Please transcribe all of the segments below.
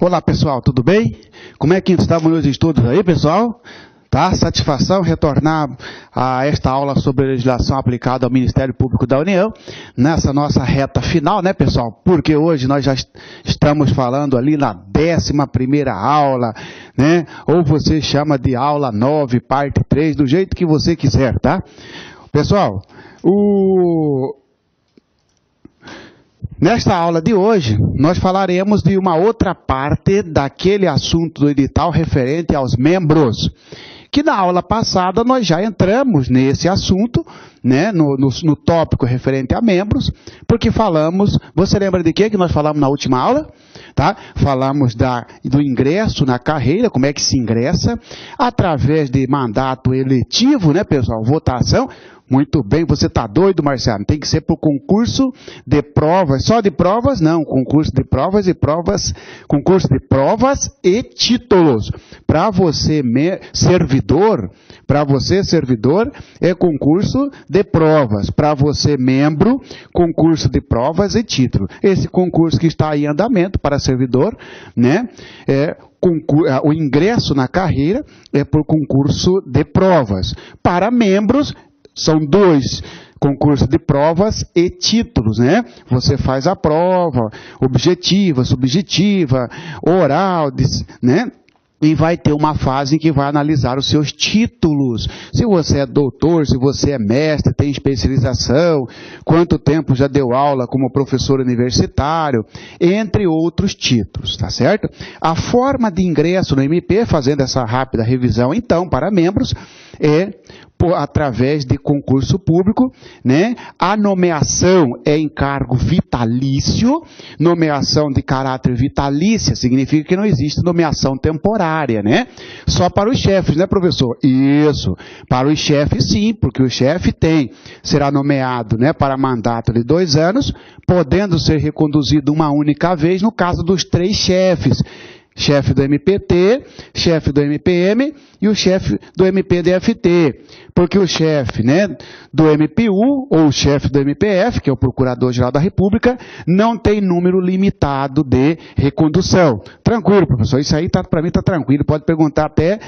Olá pessoal, tudo bem? Como é que estamos nos estudos aí, pessoal? Tá? Satisfação retornar a esta aula sobre legislação aplicada ao Ministério Público da União, nessa nossa reta final, né, pessoal? Porque hoje nós já estamos falando ali na 11ª aula, né? Ou você chama de aula 9, parte 3, do jeito que você quiser, tá? Pessoal, nesta aula de hoje, nós falaremos de uma outra parte daquele assunto do edital referente aos membros, que na aula passada nós já entramos nesse assunto, né, no tópico referente a membros, porque falamos, você lembra de quê que nós falamos na última aula? Tá? Falamos do ingresso na carreira, como é que se ingressa, através de mandato eletivo, né, pessoal, votação. Muito bem, você está doido, Marciano? Tem que ser por concurso de provas, só de provas? Não, concurso de provas e provas, concurso de provas e títulos. Para você servidor, é concurso de provas. Para você membro, concurso de provas e título. Esse concurso que está em andamento para servidor, né? O ingresso na carreira é por concurso de provas. Para membros, são dois concursos de provas e títulos, né? Você faz a prova objetiva, subjetiva, oral, né? E vai ter uma fase em que vai analisar os seus títulos. Se você é doutor, se você é mestre, tem especialização, quanto tempo já deu aula como professor universitário, entre outros títulos, tá certo? A forma de ingresso no MP, fazendo essa rápida revisão, então, para membros, é através de concurso público, né? A nomeação é em cargo vitalício. Nomeação de caráter vitalícia significa que não existe nomeação temporária, né? Só para os chefes, né, professor? Isso. Para os chefes, sim, porque o chefe será nomeado, né, para mandato de 2 anos, podendo ser reconduzido uma única vez no caso dos 3 chefes. Chefe do MPT, chefe do MPM e o chefe do MPDFT. Porque o chefe, né, do MPU ou o chefe do MPF, que é o Procurador-Geral da República, não tem número limitado de recondução. Tranquilo, professor, isso aí para mim está tranquilo, pode perguntar até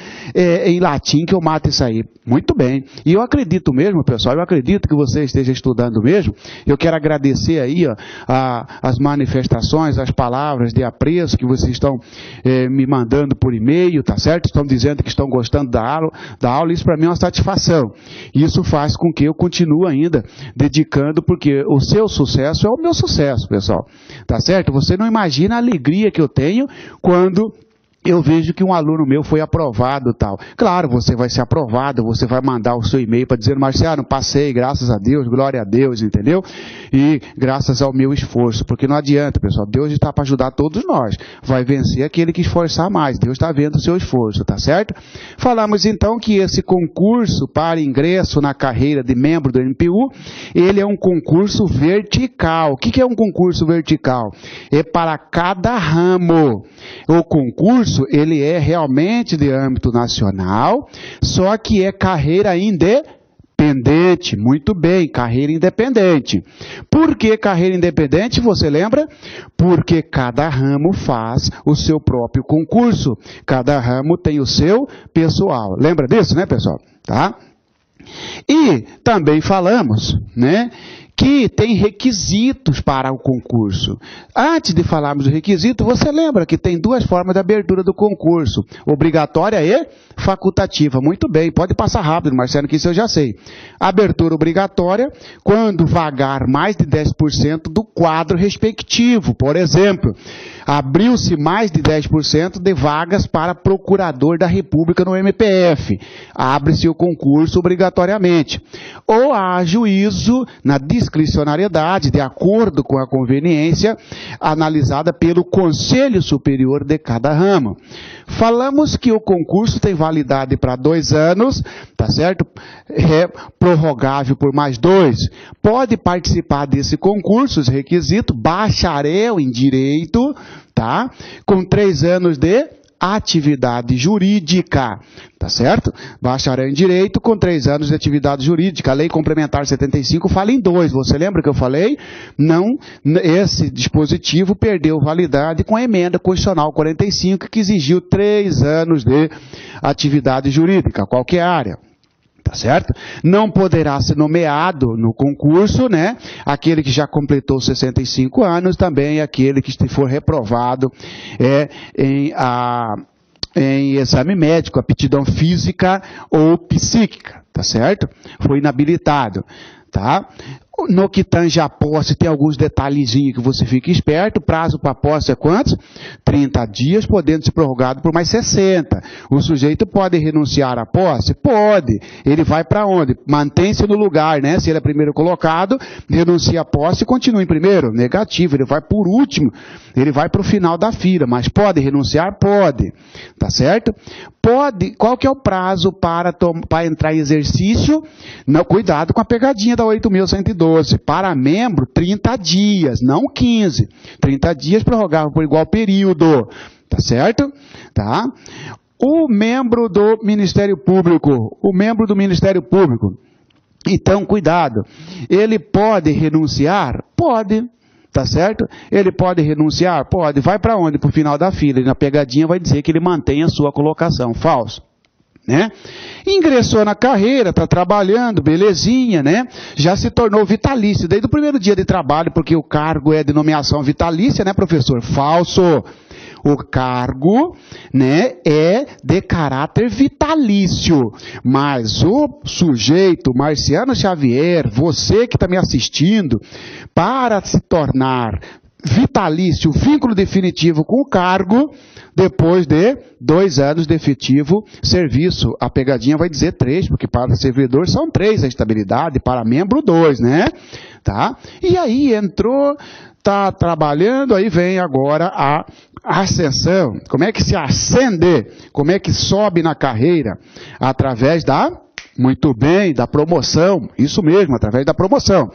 em latim que eu mato isso aí. Muito bem. E eu acredito mesmo, pessoal, eu acredito que você esteja estudando mesmo. Eu quero agradecer aí, ó, as manifestações, as palavras de apreço que vocês estão me mandando por e-mail, tá certo? Estão dizendo que estão gostando da aula, isso para mim é uma satisfação. Isso faz com que eu continue ainda dedicando, porque o seu sucesso é o meu sucesso, pessoal. Tá certo? Você não imagina a alegria que eu tenho quando eu vejo que um aluno meu foi aprovado e tal. Claro, você vai ser aprovado, você vai mandar o seu e-mail para dizer, Marciano, passei, graças a Deus, glória a Deus, entendeu? E graças ao meu esforço, porque não adianta, pessoal, Deus está para ajudar todos nós. Vai vencer aquele que esforçar mais, Deus está vendo o seu esforço, tá certo? Falamos então que esse concurso para ingresso na carreira de membro do MPU, ele é um concurso vertical. O que é um concurso vertical? É para cada ramo. O concurso ele é realmente de âmbito nacional, só que é carreira independente. Muito bem, carreira independente. Por que carreira independente, você lembra? Porque cada ramo faz o seu próprio concurso. Cada ramo tem o seu pessoal. Lembra disso, né, pessoal? Tá? E também falamos, né, que tem requisitos para o concurso. Antes de falarmos do requisito, você lembra que tem 2 formas de abertura do concurso, obrigatória e facultativa. Muito bem, pode passar rápido, Marcelo, que isso eu já sei. Abertura obrigatória, quando vagar mais de 10% do quadro respectivo. Por exemplo, abriu-se mais de 10% de vagas para procurador da República no MPF. Abre-se o concurso obrigatoriamente. Ou há juízo na discricionariedade, de acordo com a conveniência, analisada pelo Conselho Superior de cada ramo. Falamos que o concurso tem validade para 2 anos, tá certo? É prorrogável por mais 2. Pode participar desse concurso, os requisitos, bacharel em Direito, tá? Com 3 anos de atividade jurídica, tá certo? Bacharel em Direito com 3 anos de atividade jurídica. A Lei Complementar 75 fala em 2. Você lembra que eu falei? Não, esse dispositivo perdeu validade com a emenda constitucional 45, que exigiu 3 anos de atividade jurídica, qualquer área. Tá certo? Não poderá ser nomeado no concurso, né? Aquele que já completou 65 anos, também aquele que for reprovado em exame médico, aptidão física ou psíquica, tá certo? Foi inabilitado, tá? No que tange a posse, tem alguns detalhezinhos que você fica esperto. O prazo para a posse é quantos? 30 dias, podendo ser prorrogado por mais 60. O sujeito pode renunciar à posse? Pode. Ele vai para onde? Mantém-se no lugar, né? Se ele é primeiro colocado, renuncia à posse e continua em primeiro? Negativo. Ele vai por último. Ele vai para o final da fila. Mas pode renunciar? Pode. Tá certo? Pode. Qual que é o prazo para entrar em exercício? Não, cuidado com a pegadinha da 8.112. Para membro, 30 dias, não 15. 30 dias prorrogável por igual período. Tá certo? Tá? O membro do Ministério Público. Então, cuidado. Ele pode renunciar? Pode. Tá certo? Ele pode renunciar? Pode. Vai para onde? Para o final da fila. E na pegadinha vai dizer que ele mantém a sua colocação. Falso. Né? Ingressou na carreira, está trabalhando, belezinha, né? Já se tornou vitalício desde o primeiro dia de trabalho, porque o cargo é de nomeação vitalícia, né, professor? Falso. O cargo, né, é de caráter vitalício, mas o sujeito, Marciano Xavier, você que está me assistindo, para se tornar vitalício, vínculo definitivo com o cargo, depois de 2 anos de efetivo serviço. A pegadinha vai dizer 3, porque para servidor são 3 a estabilidade, para membro 2, né? Tá? E aí entrou, tá trabalhando, aí vem agora a ascensão. Como é que se ascende? Como é que sobe na carreira? Através muito bem, da promoção. Isso mesmo, através da promoção.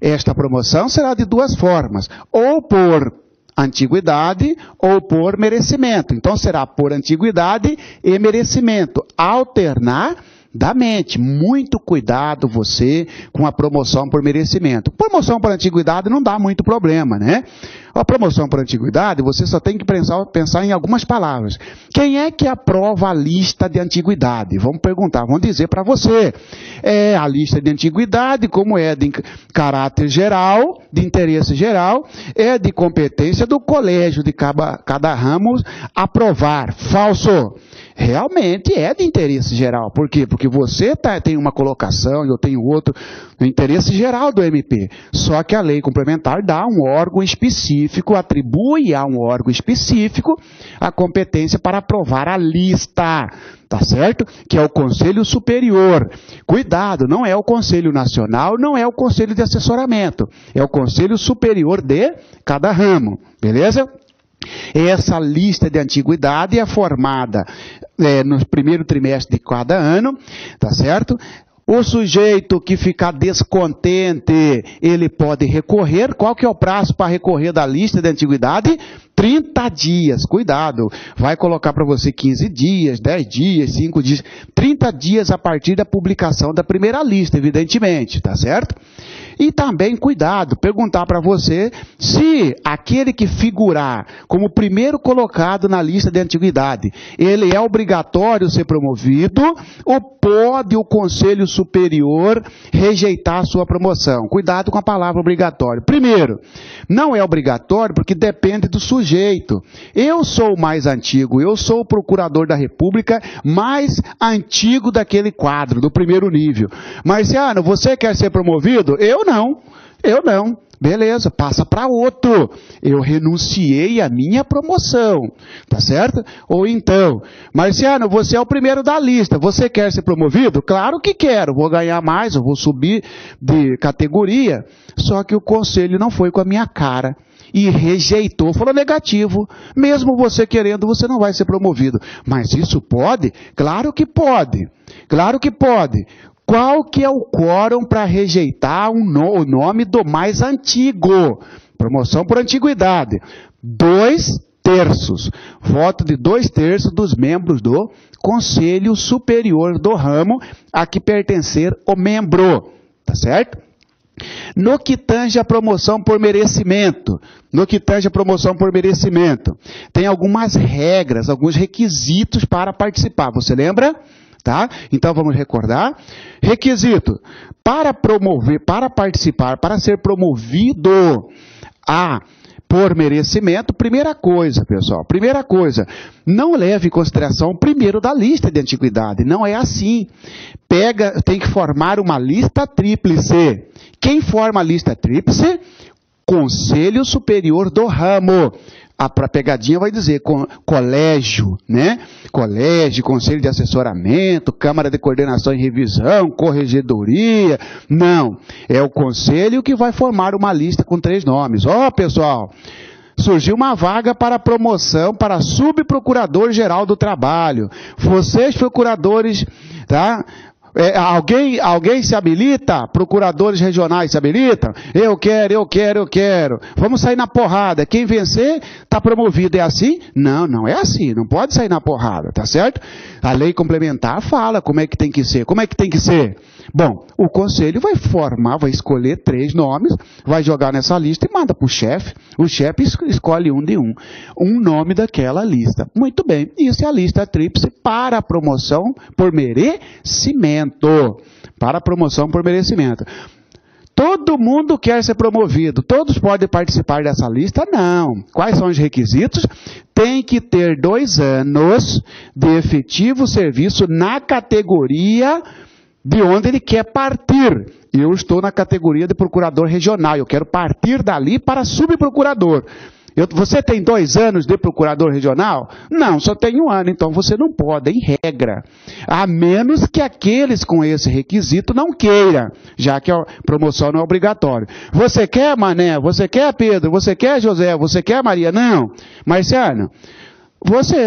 Esta promoção será de 2 formas. Ou por antiguidade ou por merecimento. Então será por antiguidade e merecimento. Alternadamente. Muito cuidado você com a promoção por merecimento. Promoção por antiguidade não dá muito problema, né? A promoção por antiguidade, você só tem que pensar em algumas palavras. Quem é que aprova a lista de antiguidade? Vamos perguntar, vamos dizer para você. É a lista de antiguidade, como é de caráter geral, de interesse geral, é de competência do colégio de cada ramo aprovar. Falso. Realmente é de interesse geral. Por quê? Porque você tem uma colocação e eu tenho outro. No interesse geral do MP. Só que a lei complementar dá um órgão específico, atribui a um órgão específico a competência para aprovar a lista. Tá certo? Que é o Conselho Superior. Cuidado, não é o Conselho Nacional, não é o Conselho de Assessoramento. É o Conselho Superior de cada ramo. Beleza? Essa lista de antiguidade é formada no primeiro trimestre de cada ano, tá certo? O sujeito que ficar descontente, ele pode recorrer. Qual que é o prazo para recorrer da lista de antiguidade? 30 dias, cuidado, vai colocar para você 15 dias, 10 dias, 5 dias, 30 dias a partir da publicação da primeira lista, evidentemente, tá certo? E também, cuidado, perguntar para você se aquele que figurar como primeiro colocado na lista de antiguidade, ele é obrigatório ser promovido ou pode o Conselho Superior rejeitar a sua promoção? Cuidado com a palavra obrigatório. Primeiro, não é obrigatório porque depende do sujeito. Eu sou o mais antigo, eu sou o procurador da República mais antigo daquele quadro, do primeiro nível. Marciano, você quer ser promovido? Eu não. Beleza, passa para outro. Eu renunciei à minha promoção, tá certo? Ou então, Marciano, você é o primeiro da lista, você quer ser promovido? Claro que quero, vou ganhar mais, eu vou subir de categoria. Só que o conselho não foi com a minha cara e rejeitou, falou negativo. Mesmo você querendo, você não vai ser promovido. Mas isso pode? Claro que pode. Claro que pode. Qual que é o quórum para rejeitar o nome do mais antigo? Promoção por antiguidade. 2 terços. Voto de 2/3 dos membros do Conselho Superior do ramo a que pertencer o membro. Tá certo? No que tange a promoção por merecimento, tem algumas regras, alguns requisitos para participar. Você lembra? Tá? Então vamos recordar. Requisito: para participar, para ser promovido por merecimento, primeira coisa, pessoal, não leve em consideração o primeiro da lista de antiguidade, não é assim. Tem que formar uma lista tríplice. Quem forma a lista tríplice? Conselho Superior do ramo. A pegadinha vai dizer colégio, né? Colégio, conselho de assessoramento, câmara de coordenação e revisão, corregedoria. Não, é o conselho que vai formar uma lista com 3 nomes. Ó, pessoal, surgiu uma vaga para promoção para subprocurador-geral do trabalho. Vocês, procuradores, tá? Alguém se habilita? Procuradores regionais se habilitam? Eu quero. Vamos sair na porrada. Quem vencer, está promovido. É assim? Não, não é assim. Não pode sair na porrada, tá certo? A lei complementar fala como é que tem que ser. Como é que tem que ser? Bom, o conselho vai escolher 3 nomes, vai jogar nessa lista e manda para o chefe. O chefe escolhe um nome daquela lista. Muito bem, isso é a lista tríplice para a promoção por merecimento. Todo mundo quer ser promovido, todos podem participar dessa lista? Não. Quais são os requisitos? Tem que ter 2 anos de efetivo serviço na categoria de onde ele quer partir. Eu estou na categoria de procurador regional, eu quero partir dali para subprocurador. Você tem 2 anos de procurador regional? Não, só tem 1 ano, então você não pode, em regra. A menos que aqueles com esse requisito não queiram, já que a promoção não é obrigatória. Você quer, Mané? Você quer, Pedro? Você quer, José? Você quer, Maria? Não. Marciano,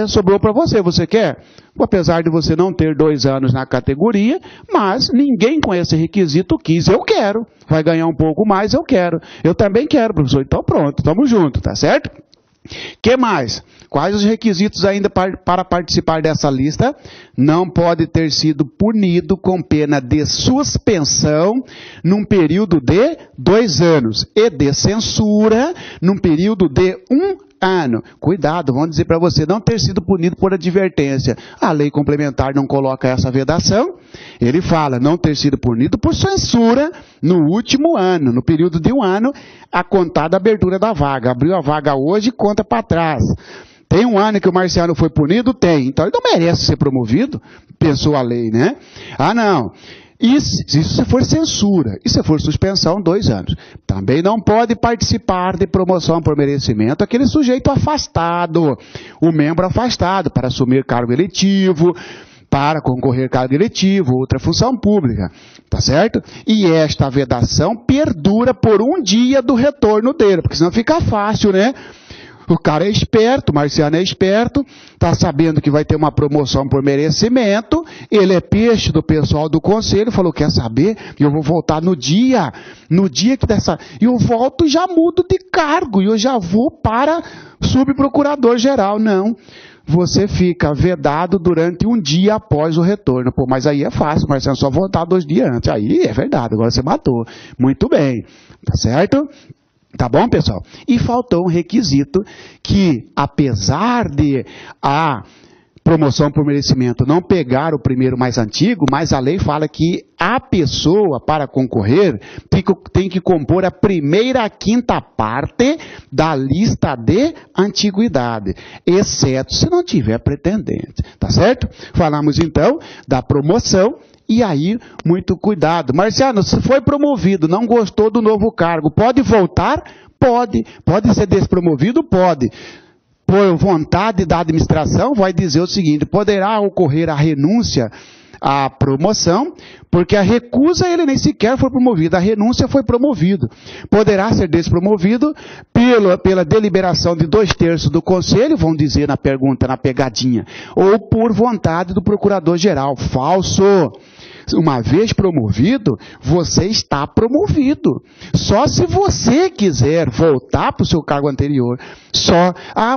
sobrou para você, você quer? Apesar de você não ter 2 anos na categoria, mas ninguém com esse requisito quis. Eu quero. Vai ganhar um pouco mais, eu quero. Eu também quero, professor. Então pronto, estamos juntos, tá certo? Que mais? Quais os requisitos ainda para participar dessa lista? Não pode ter sido punido com pena de suspensão num período de 2 anos e de censura num período de 1 ano. Cuidado, vamos dizer para você, não ter sido punido por advertência. A lei complementar não coloca essa vedação. Ele fala não ter sido punido por censura no último ano, no período de 1 ano, a contar da abertura da vaga. Abriu a vaga hoje, conta para trás. Tem 1 ano que o Marciano foi punido? Tem. Então ele não merece ser promovido, pensou a lei, né? Ah, não. Isso se for censura, e se for suspensão, 2 anos. Também não pode participar de promoção por merecimento aquele sujeito afastado, o membro afastado para assumir cargo eletivo, para concorrer cargo eletivo, outra função pública, tá certo? E esta vedação perdura por 1 dia do retorno dele, porque senão fica fácil, né? O cara é esperto, o Marciano é esperto, está sabendo que vai ter uma promoção por merecimento, ele é peixe do pessoal do conselho, falou, quer saber? Eu vou voltar no dia que dessa... Eu volto e já mudo de cargo, e eu já vou para subprocurador-geral. Não, você fica vedado durante 1 dia após o retorno. Pô, mas aí é fácil, Marciano, só voltar 2 dias antes. Aí é verdade, agora você matou. Muito bem, tá certo? Tá bom, pessoal? E faltou um requisito que, apesar de a promoção por merecimento não pegar o primeiro mais antigo, mas a lei fala que a pessoa, para concorrer, tem que compor a 1ª à 5ª parte da lista de antiguidade, exceto se não tiver pretendente. Tá certo? Falamos, então, da promoção. E aí, muito cuidado. Marciano, se foi promovido, não gostou do novo cargo, pode voltar? Pode. Pode ser despromovido? Pode. Por vontade da administração, vai dizer o seguinte, poderá ocorrer a renúncia à promoção, porque a recusa ele nem sequer foi promovido, a renúncia foi promovido. Poderá ser despromovido pela deliberação de 2/3 do conselho, vão dizer na pergunta, na pegadinha, ou por vontade do procurador-geral. Falso. uma vez promovido, você está promovido. Só se você quiser voltar para o seu cargo anterior,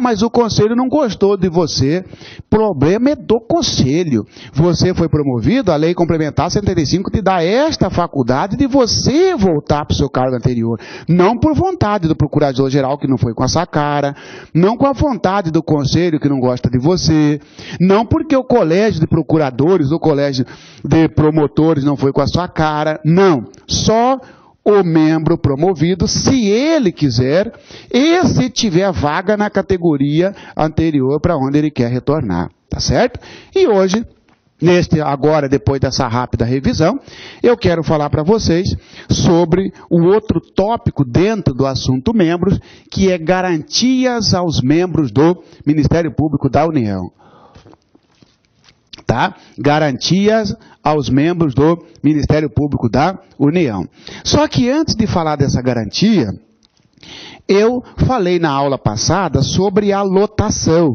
mas o conselho não gostou de você. Problema é do conselho. Você foi promovido, a lei complementar 105 te dá esta faculdade de você voltar para o seu cargo anterior. Não por vontade do procurador-geral que não foi com a sua cara, não com a vontade do conselho que não gosta de você, não porque o colégio de procuradores, o colégio de promotores não foi com a sua cara, não. Só o membro promovido, se ele quiser, e se tiver vaga na categoria anterior para onde ele quer retornar, tá certo? E hoje, agora, depois dessa rápida revisão, eu quero falar para vocês sobre o outro tópico dentro do assunto membros, que é garantias aos membros do Ministério Público da União. Tá? Garantias aos membros do Ministério Público da União. Só que antes de falar dessa garantia, eu falei na aula passada sobre a lotação.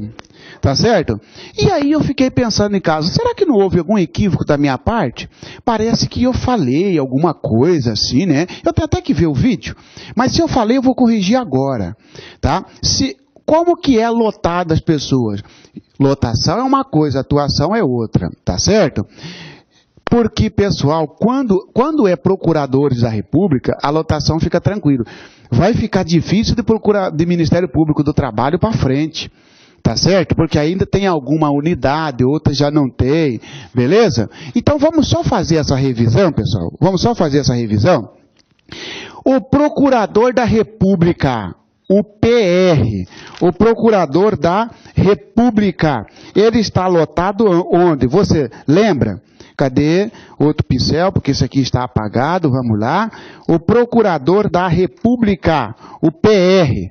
Tá certo? E aí eu fiquei pensando em casa, será que não houve algum equívoco da minha parte? Parece que eu falei alguma coisa assim, né? Eu tenho até que ver o vídeo, mas se eu falei eu vou corrigir agora, tá? Como que é lotar das pessoas? Lotação é uma coisa, atuação é outra, tá certo? Porque, pessoal, quando é procuradores da República, a lotação fica tranquilo. Vai ficar difícil de Ministério Público do Trabalho para frente. Tá certo? Porque ainda tem alguma unidade, outras já não tem, beleza? Então vamos só fazer essa revisão, pessoal. Vamos só fazer essa revisão. O Procurador da República, o PR, o Procurador da República, ele está lotado onde? Você lembra? Cadê? Outro pincel, porque isso aqui está apagado, vamos lá. O Procurador da República, o PR,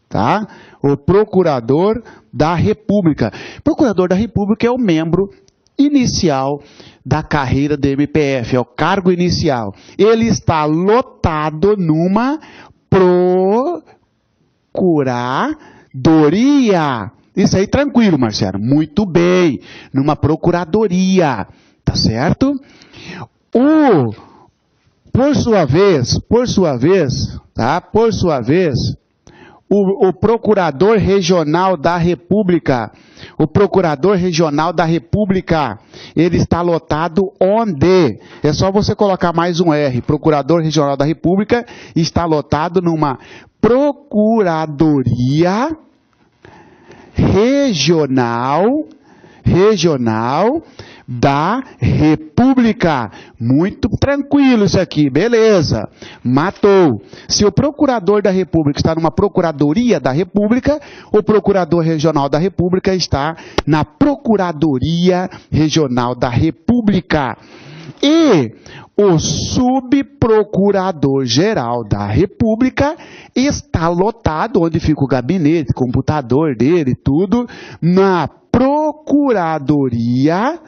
tá? O Procurador da República. Procurador da República é o membro inicial da carreira do MPF, é o cargo inicial. Ele está lotado numa procuradoria. Isso aí tranquilo, Marcelo. Muito bem. Numa procuradoria. Tá certo? Por sua vez, o Procurador Regional da República, ele está lotado onde? É só você colocar mais um R. Procurador Regional da República está lotado numa Procuradoria Regional da República. Muito tranquilo isso aqui, beleza. Matou. Se o Procurador da República está numa Procuradoria da República, o Procurador Regional da República está na Procuradoria Regional da República. E o Subprocurador-Geral da República está lotado, onde fica o gabinete, computador dele, tudo, na Procuradoria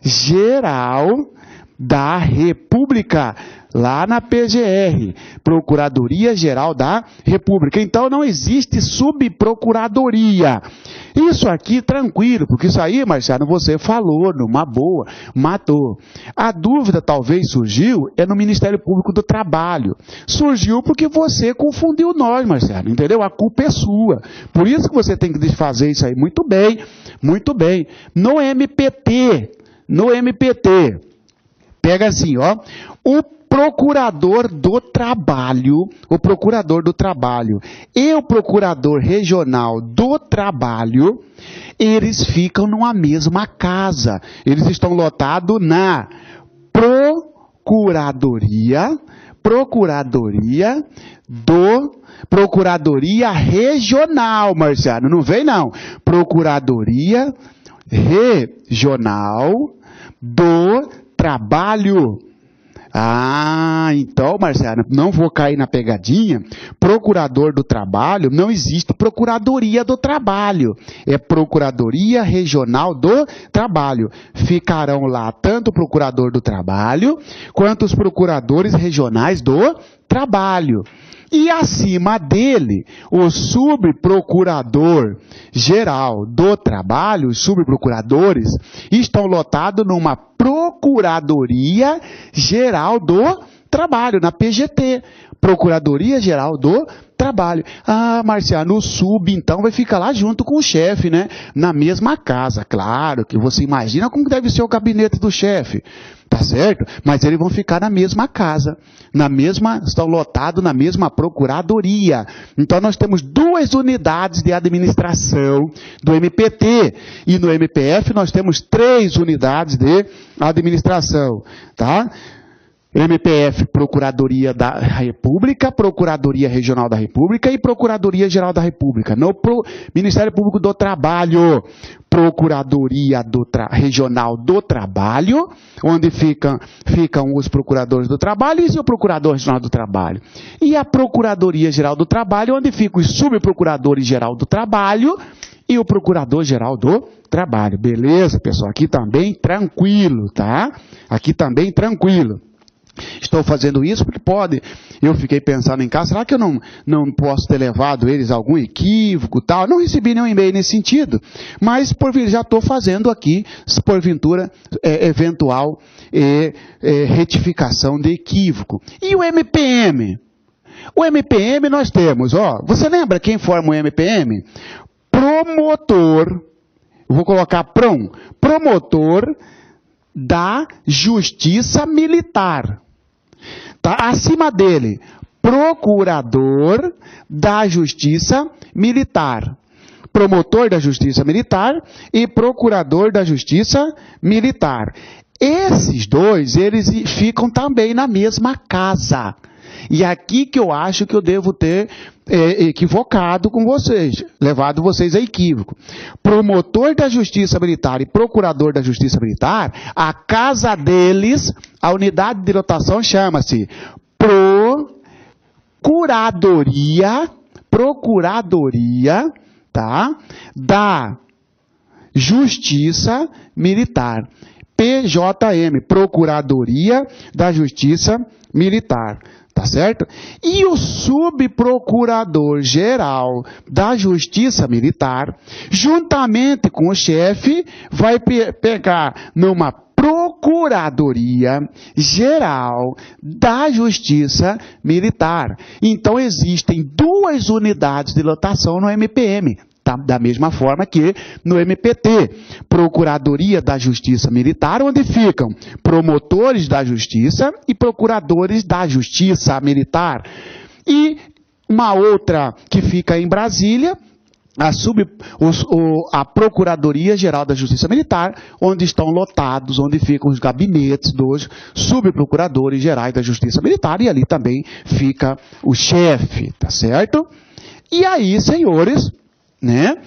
Geral da República, lá na PGR, Procuradoria Geral da República. Então não existe subprocuradoria. Isso aqui tranquilo, porque isso aí, Marciano, você falou numa boa, matou. A dúvida talvez surgiu no Ministério Público do Trabalho. Surgiu porque você confundiu nós, Marciano, entendeu? A culpa é sua. Por isso que você tem que desfazer isso aí. Muito bem, muito bem. No MPT, pega assim, ó, o Procurador do Trabalho e o Procurador Regional do Trabalho, eles ficam numa mesma casa. Eles estão lotados na Procuradoria Regional, Marciano, não vem não. Procuradoria Regional do Trabalho. Ah, então, Marciana, não vou cair na pegadinha. Procurador do Trabalho, não existe Procuradoria do Trabalho. É Procuradoria Regional do Trabalho. Ficarão lá tanto o Procurador do Trabalho, quanto os Procuradores Regionais do Trabalho. E acima dele, o subprocurador-geral do trabalho, os subprocuradores, estão lotados numa Procuradoria-Geral do Trabalho, na PGT. Procuradoria-Geral do Trabalho. Ah, Marciano, o sub, então, vai ficar lá junto com o chefe, né? Na mesma casa. Claro que você imagina como deve ser o gabinete do chefe. Tá certo? Mas eles vão ficar na mesma casa. Estão lotados na mesma procuradoria. Então, nós temos 2 unidades de administração do MPT. E no MPF, nós temos 3 unidades de administração. Tá? MPF, Procuradoria da República, Procuradoria Regional da República e Procuradoria Geral da República. No Ministério Público do Trabalho, Procuradoria Regional do Trabalho, onde ficam os procuradores do trabalho e o Procurador Regional do Trabalho. E a Procuradoria Geral do Trabalho, onde ficam os subprocuradores geral do trabalho e o Procurador-Geral do Trabalho. Beleza, pessoal? Aqui também tranquilo, tá? Aqui também tranquilo. Estou fazendo isso porque pode. Eu fiquei pensando em casa, será que eu não posso ter levado eles a algum equívoco tal? Não recebi nenhum e-mail nesse sentido, mas já estou fazendo aqui, porventura, eventual retificação de equívoco. E o MPM? O MPM nós temos, você lembra quem forma o MPM? Promotor, vou colocar promotor da Justiça Militar. Tá? Acima dele, Procurador da Justiça Militar. Promotor da Justiça Militar e Procurador da Justiça Militar. Esses 2, eles ficam também na mesma casa. E aqui que eu acho que eu devo ter equivocado com vocês, levado vocês a equívoco. Promotor da Justiça Militar e Procurador da Justiça Militar, a casa deles, a unidade de lotação chama-se Procuradoria, tá? Da Justiça Militar. PJM, Procuradoria da Justiça Militar. Tá certo? E o subprocurador-geral da Justiça Militar, juntamente com o chefe, vai pegar numa Procuradoria-Geral da Justiça Militar. Então, existem 2 unidades de lotação no MPM. Da mesma forma que no MPT, Procuradoria da Justiça Militar, onde ficam promotores da Justiça e procuradores da Justiça Militar. E uma outra que fica em Brasília, a Procuradoria Geral da Justiça Militar, onde estão lotados, onde ficam os gabinetes dos subprocuradores gerais da Justiça Militar, e ali também fica o chefe, tá certo? E aí, senhores, né?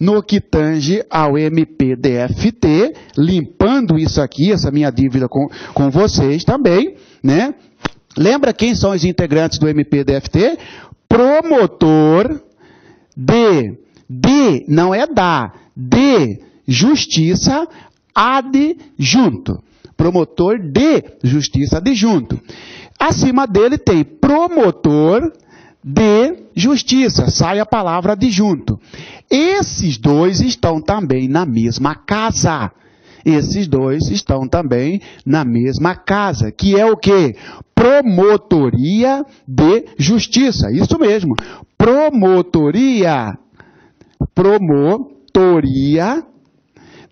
No que tange ao MPDFT, limpando isso aqui, essa minha dívida com vocês também, né? Lembra quem são os integrantes do MPDFT? Promotor de Justiça adjunto. Promotor de Justiça adjunto. Acima dele tem promotor de Justiça, sai a palavra adjunto. Esses 2 estão também na mesma casa. Esses 2 estão também na mesma casa, que é o quê? Promotoria de Justiça, isso mesmo. Promotoria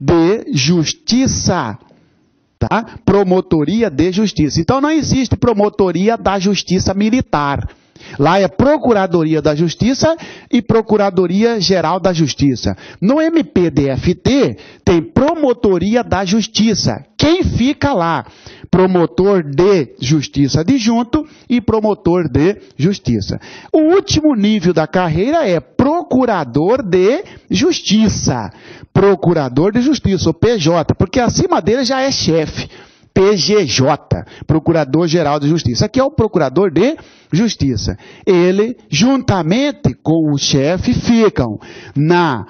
de Justiça. Tá? Promotoria de Justiça. Então não existe Promotoria da Justiça Militar. Lá é Procuradoria da Justiça e Procuradoria Geral da Justiça. No MPDFT tem Promotoria da Justiça. Quem fica lá? Promotor de Justiça adjunto e Promotor de Justiça. O último nível da carreira é Procurador de Justiça. Procurador de Justiça, o PJ, porque acima dele já é chefe. PGJ, Procurador-Geral de Justiça. Aqui é o Procurador de Justiça. Ele, juntamente com o chefe, ficam na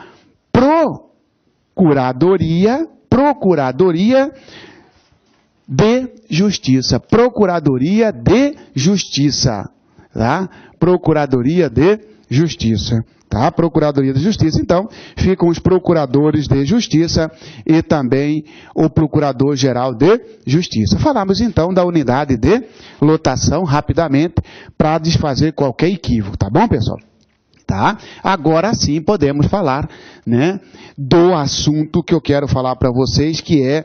Procuradoria de Justiça. Procuradoria de Justiça. Tá? Procuradoria de Justiça. Tá? Procuradoria de Justiça, então, ficam os procuradores de Justiça e também o Procurador-Geral de Justiça. Falamos, então, da unidade de lotação, rapidamente, para desfazer qualquer equívoco. Tá bom, pessoal? Tá? Agora sim podemos falar, né, do assunto que eu quero falar para vocês, que é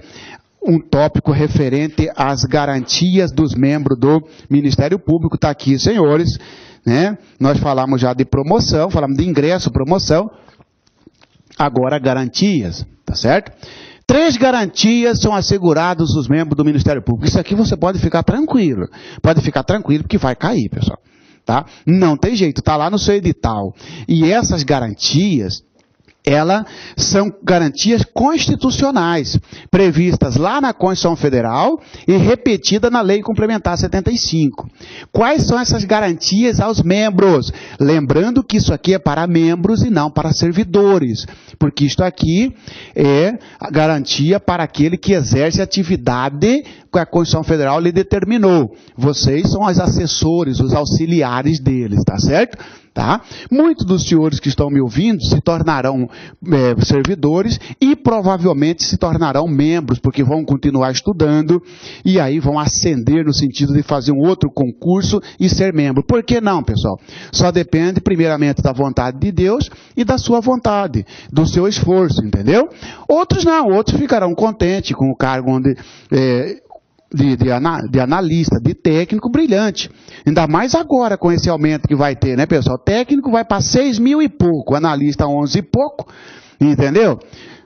um tópico referente às garantias dos membros do Ministério Público. Está aqui, senhores, né? Nós falamos já de promoção, falamos de ingresso, promoção, agora garantias, tá certo? 3 garantias são asseguradas aos membros do Ministério Público. Isso aqui você pode ficar tranquilo porque vai cair, pessoal. Tá? Não tem jeito, está lá no seu edital. E essas garantias, elas são garantias constitucionais, previstas lá na Constituição Federal e repetidas na Lei Complementar 75. Quais são essas garantias aos membros? Lembrando que isso aqui é para membros e não para servidores, porque isto aqui é a garantia para aquele que exerce atividade que a Constituição Federal lhe determinou. Vocês são os assessores, os auxiliares deles, tá certo? Tá? Muitos dos senhores que estão me ouvindo se tornarão servidores e provavelmente se tornarão membros, porque vão continuar estudando e aí vão ascender no sentido de fazer um outro concurso e ser membro. Por que não, pessoal? Só depende primeiramente da vontade de Deus e da sua vontade, do seu esforço, entendeu? Outros não, outros ficarão contentes com o cargo onde... De analista, de técnico brilhante. Ainda mais agora com esse aumento que vai ter, né, pessoal? Técnico vai para 6 mil e pouco, analista 11 e pouco, entendeu?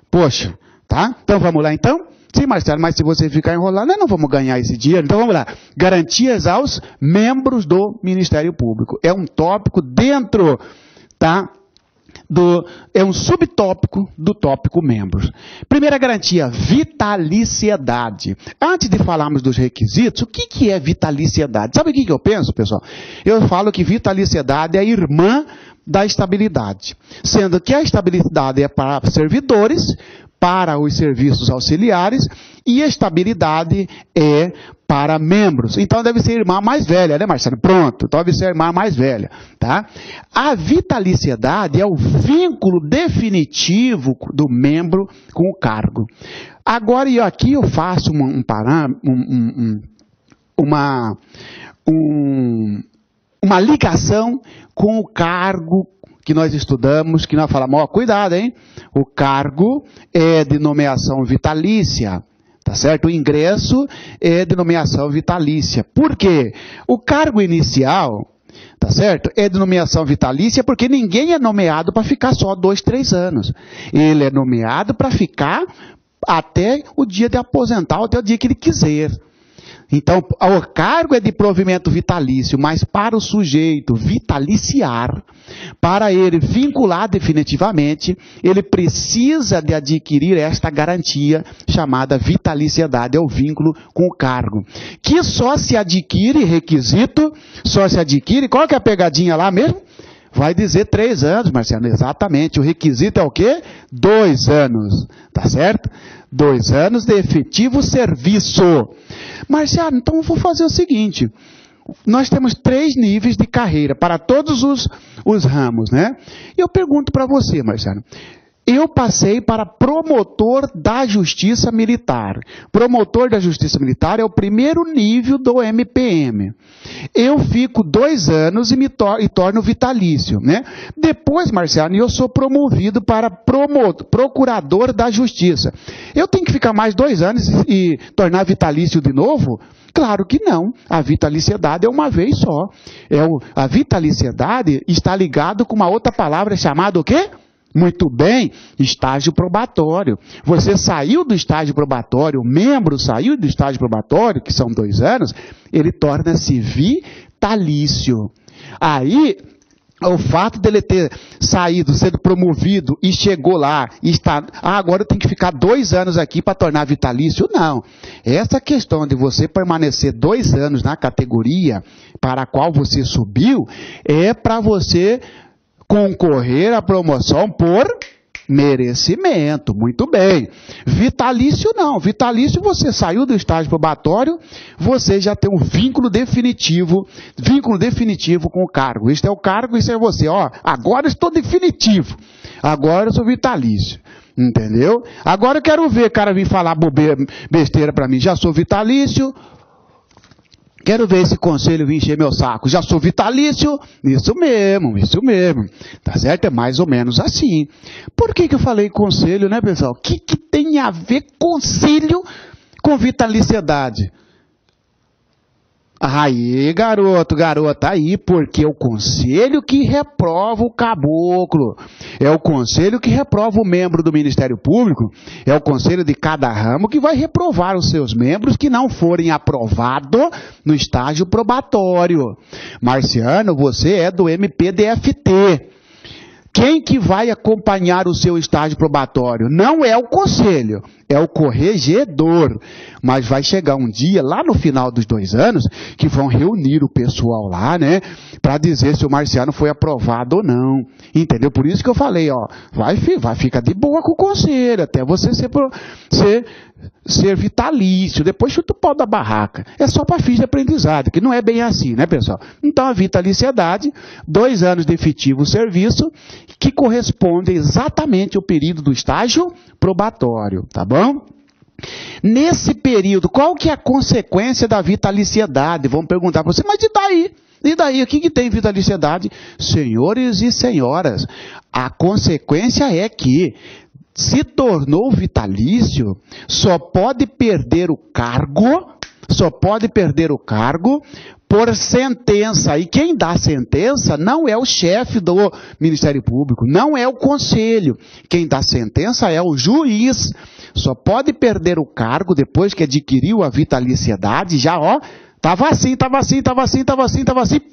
Poxa, tá? Então vamos lá então? Sim, Marcelo, mas se você ficar enrolado, nós não vamos ganhar esse dinheiro. Então vamos lá. Garantias aos membros do Ministério Público. É um tópico dentro, tá? É um subtópico do tópico membros. Primeira garantia, vitaliciedade. Antes de falarmos dos requisitos, o que é vitaliciedade? Sabe o que eu penso, pessoal? Eu falo que vitaliciedade é a irmã da estabilidade. Sendo que a estabilidade é para servidores, para os serviços auxiliares, e a estabilidade é para membros. Então deve ser a irmã mais velha, né, Marcelo? Pronto, então deve ser a irmã mais velha, tá? A vitaliciedade é o vínculo definitivo do membro com o cargo. Agora, e aqui eu faço uma ligação com o cargo que nós estudamos, que nós falamos, ó, cuidado, hein? O cargo é de nomeação vitalícia, tá certo? O ingresso é de nomeação vitalícia. Por quê? O cargo inicial, tá certo? É de nomeação vitalícia porque ninguém é nomeado para ficar só 2, 3 anos. Ele é nomeado para ficar até o dia de aposentar, até o dia que ele quiser. Então, o cargo é de provimento vitalício, mas para o sujeito vitaliciar, para ele vincular definitivamente, ele precisa de adquirir esta garantia chamada vitaliciedade, é o vínculo com o cargo. Que só se adquire, requisito, só se adquire, qual que é a pegadinha lá mesmo? Vai dizer 3 anos, Marcelo, exatamente. O requisito é o quê? 2 anos, tá certo? 2 anos de efetivo serviço. Marcelo, então eu vou fazer o seguinte, nós temos 3 níveis de carreira para todos os ramos, né? E eu pergunto para você, Marcelo, eu passei para promotor da Justiça Militar. Promotor da Justiça Militar é o primeiro nível do MPM. Eu fico 2 anos e me torno vitalício, né? Depois, Marciano, eu sou promovido para procurador da Justiça. Eu tenho que ficar mais 2 anos e tornar vitalício de novo? Claro que não. A vitaliciedade é uma vez só. A vitaliciedade está ligado com uma outra palavra chamada o quê? Muito bem, estágio probatório. Você saiu do estágio probatório, o membro saiu do estágio probatório, que são 2 anos, ele torna-se vitalício. Aí, o fato dele ter saído, sendo promovido e chegou lá e está, agora eu tenho que ficar 2 anos aqui para tornar vitalício, não. Essa questão de você permanecer 2 anos na categoria para a qual você subiu, é para você concorrer à promoção por merecimento, muito bem. Vitalício não, vitalício você saiu do estágio probatório, você já tem um vínculo definitivo com o cargo. Este é o cargo, isso é você, ó, agora estou definitivo, agora eu sou vitalício, entendeu? Agora eu quero ver o cara vir falar besteira para mim, já sou vitalício. Quero ver esse conselho vir encher meu saco. Já sou vitalício? Isso mesmo. Tá certo? É mais ou menos assim. Por que eu falei conselho, né, pessoal? O que tem a ver conselho com vitaliciedade? Aí, garota, aí, porque é o conselho que reprova o caboclo, é o conselho que reprova o membro do Ministério Público, é o conselho de cada ramo que vai reprovar os seus membros que não forem aprovados no estágio probatório. Marciano, você é do MPDFT. Quem que vai acompanhar o seu estágio probatório? Não é o conselho, é o corregedor. Mas vai chegar um dia, lá no final dos 2 anos, que vão reunir o pessoal lá, né? Para dizer se o Marciano foi aprovado ou não. Entendeu? Por isso que eu falei, ó, vai ficar de boa com o conselho, até você ser vitalício, depois chuta o pau da barraca. É só para fins de aprendizado, que não é bem assim, né, pessoal? Então, a vitaliciedade, 2 anos de efetivo serviço, que corresponde exatamente ao período do estágio probatório, tá bom? Nesse período, qual que é a consequência da vitaliciedade? Vamos perguntar para você, mas e daí? O que tem vitaliciedade? Senhores e senhoras, a consequência é que se tornou vitalício, só pode perder o cargo por sentença. E quem dá sentença não é o chefe do Ministério Público, não é o conselho. Quem dá sentença é o juiz. Só pode perder o cargo depois que adquiriu a vitaliciedade, já ó, Estava assim,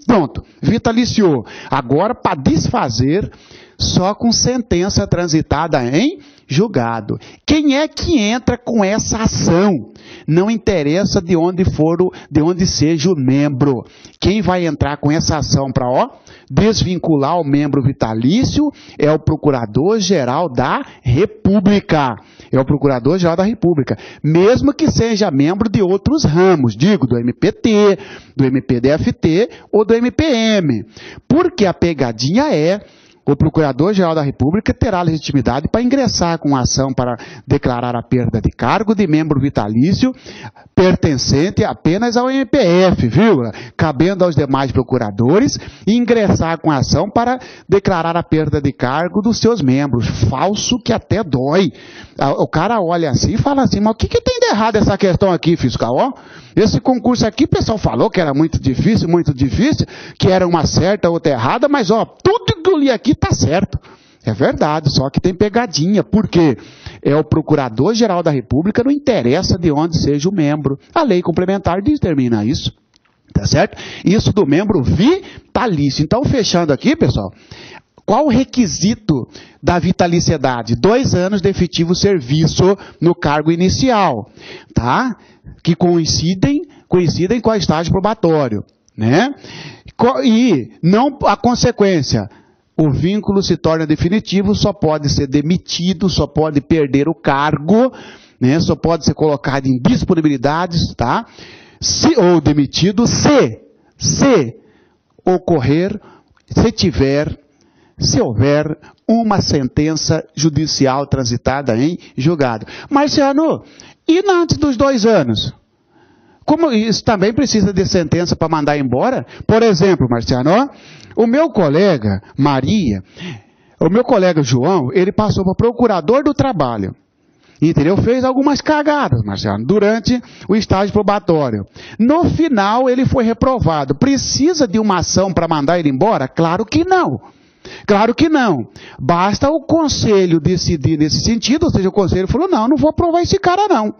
pronto, vitaliciou. Agora, para desfazer, só com sentença transitada em julgado. Quem é que entra com essa ação? Não interessa de onde seja o membro. Quem vai entrar com essa ação para desvincular o membro vitalício é o Procurador-Geral da República. É o Procurador-Geral da República. Mesmo que seja membro de outros ramos, digo, do MPT, do MPDFT ou do MPM. Porque a pegadinha é: o Procurador-Geral da República terá legitimidade para ingressar com ação para declarar a perda de cargo de membro vitalício pertencente apenas ao MPF, cabendo aos demais procuradores ingressar com ação para declarar a perda de cargo dos seus membros. Falso que até dói. O cara olha assim e fala assim: mas o que tem de errado essa questão aqui, fiscal? Esse concurso aqui, o pessoal falou que era muito difícil, que era uma certa, outra errada, mas tudo que eu li aqui está certo. É verdade, só que tem pegadinha. Por quê? É o Procurador-Geral da República, não interessa de onde seja o membro. A lei complementar determina isso. Tá certo? Isso do membro vitalício. Então, fechando aqui, pessoal, qual o requisito da vitaliciedade? 2 anos de efetivo serviço no cargo inicial, tá? Que coincidem com a estágio probatório, né? E não a consequência. O vínculo se torna definitivo, só pode ser demitido, só pode perder o cargo, né? Só pode ser colocado em disponibilidades, tá? Ou demitido se houver uma sentença judicial transitada em julgado. Marciano, e antes dos 2 anos? Como isso também precisa de sentença para mandar embora? Por exemplo, Marciano, o meu colega João, ele passou para procurador do trabalho. Entendeu? Fez algumas cagadas, Marciano, durante o estágio probatório. No final, ele foi reprovado. Precisa de uma ação para mandar ele embora? Claro que não. Claro que não. Basta o conselho decidir nesse sentido, ou seja, o conselho falou: não vou aprovar esse cara não.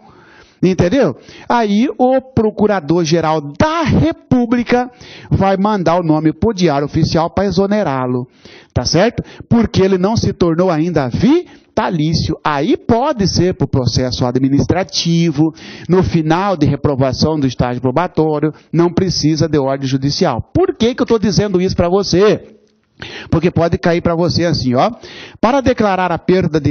Entendeu? Aí o Procurador-Geral da República vai mandar o nome para o Diário Oficial para exonerá-lo. Tá certo? Porque ele não se tornou ainda vitalício. Aí pode ser para o processo administrativo, no final de reprovação do estágio probatório, não precisa de ordem judicial. Por que que eu estou dizendo isso para você? Porque pode cair para você assim, ó. Para declarar a perda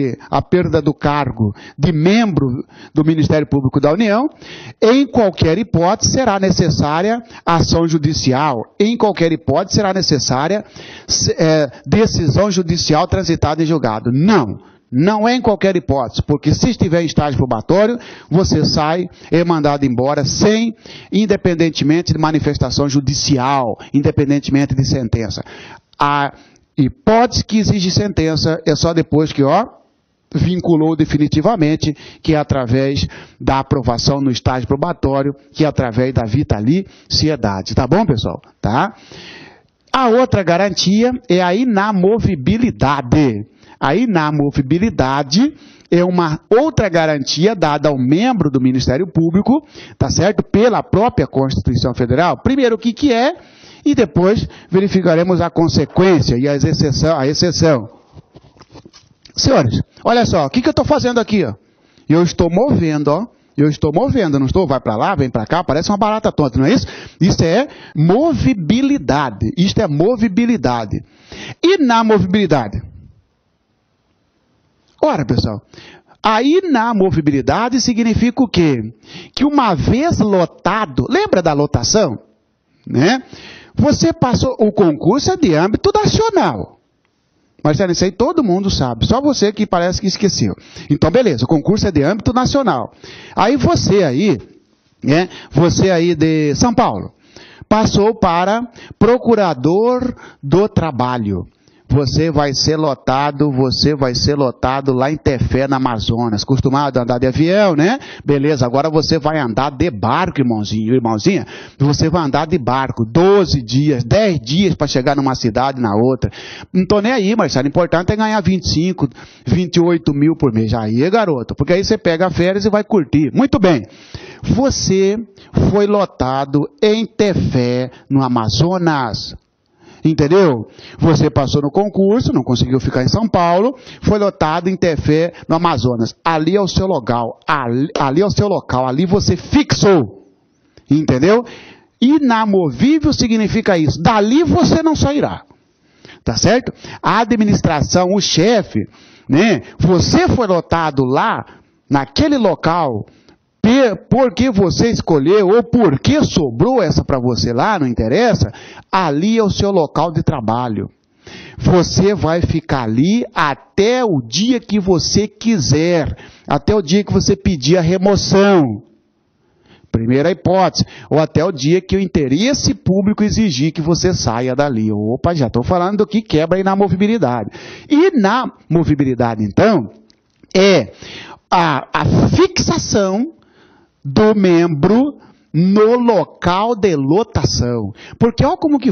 do cargo de membro do Ministério Público da União, em qualquer hipótese será necessária ação judicial. Em qualquer hipótese será necessária decisão judicial transitada em julgado. Não é em qualquer hipótese, porque se estiver em estágio probatório, você sai, é mandado embora independentemente de manifestação judicial, independentemente de sentença. A hipótese que exige sentença é só depois que, vinculou definitivamente, que é através da aprovação no estágio probatório, que é através da vitaliciedade. Tá bom, pessoal? Tá? A outra garantia é a inamovibilidade. A inamovibilidade é uma outra garantia dada ao membro do Ministério Público, tá certo? Pela própria Constituição Federal. Primeiro, o que é? E depois verificaremos a consequência e a exceção. Senhores, olha só, o que eu estou fazendo aqui? Ó? Eu estou movendo, não estou? Vai para lá, vem para cá, parece uma barata tonta, não é isso? Isso é movibilidade. Isto é movibilidade. Inamovibilidade. Ora, pessoal, a inamovibilidade significa o quê? Que uma vez lotado, lembra da lotação? Né? Você passou, o concurso é de âmbito nacional. Mas isso aí todo mundo sabe, só você que parece que esqueceu. Então, beleza, o concurso é de âmbito nacional. Aí você aí de São Paulo, passou para Procurador do Trabalho. Você vai ser lotado lá em Tefé, na Amazonas. Acostumado a andar de avião, né? Beleza, agora você vai andar de barco, irmãozinho, irmãozinha. Você vai andar de barco 12 dias, 10 dias para chegar numa cidade na outra. Não tô nem aí, Marcelo. O importante é ganhar 25, 28 mil por mês. Aí, garoto, porque aí você pega férias e vai curtir. Muito bem. Você foi lotado em Tefé, no Amazonas. Entendeu? Você passou no concurso, não conseguiu ficar em São Paulo, foi lotado em Tefé, no Amazonas. Ali é o seu local, ali é o seu local, ali você fixou. Entendeu? Inamovível significa isso. Dali você não sairá. Tá certo? A administração, o chefe, né? Você foi lotado lá, naquele local, porque você escolheu ou porque sobrou essa para você lá, não interessa, ali é o seu local de trabalho. Você vai ficar ali até o dia que você quiser, até o dia que você pedir a remoção. Primeira hipótese, ou até o dia que o interesse público exigir que você saia dali. Opa, já estou falando do que quebra a inamovibilidade. Inamovibilidade, então, é a fixação do membro no local de lotação. Porque olha como que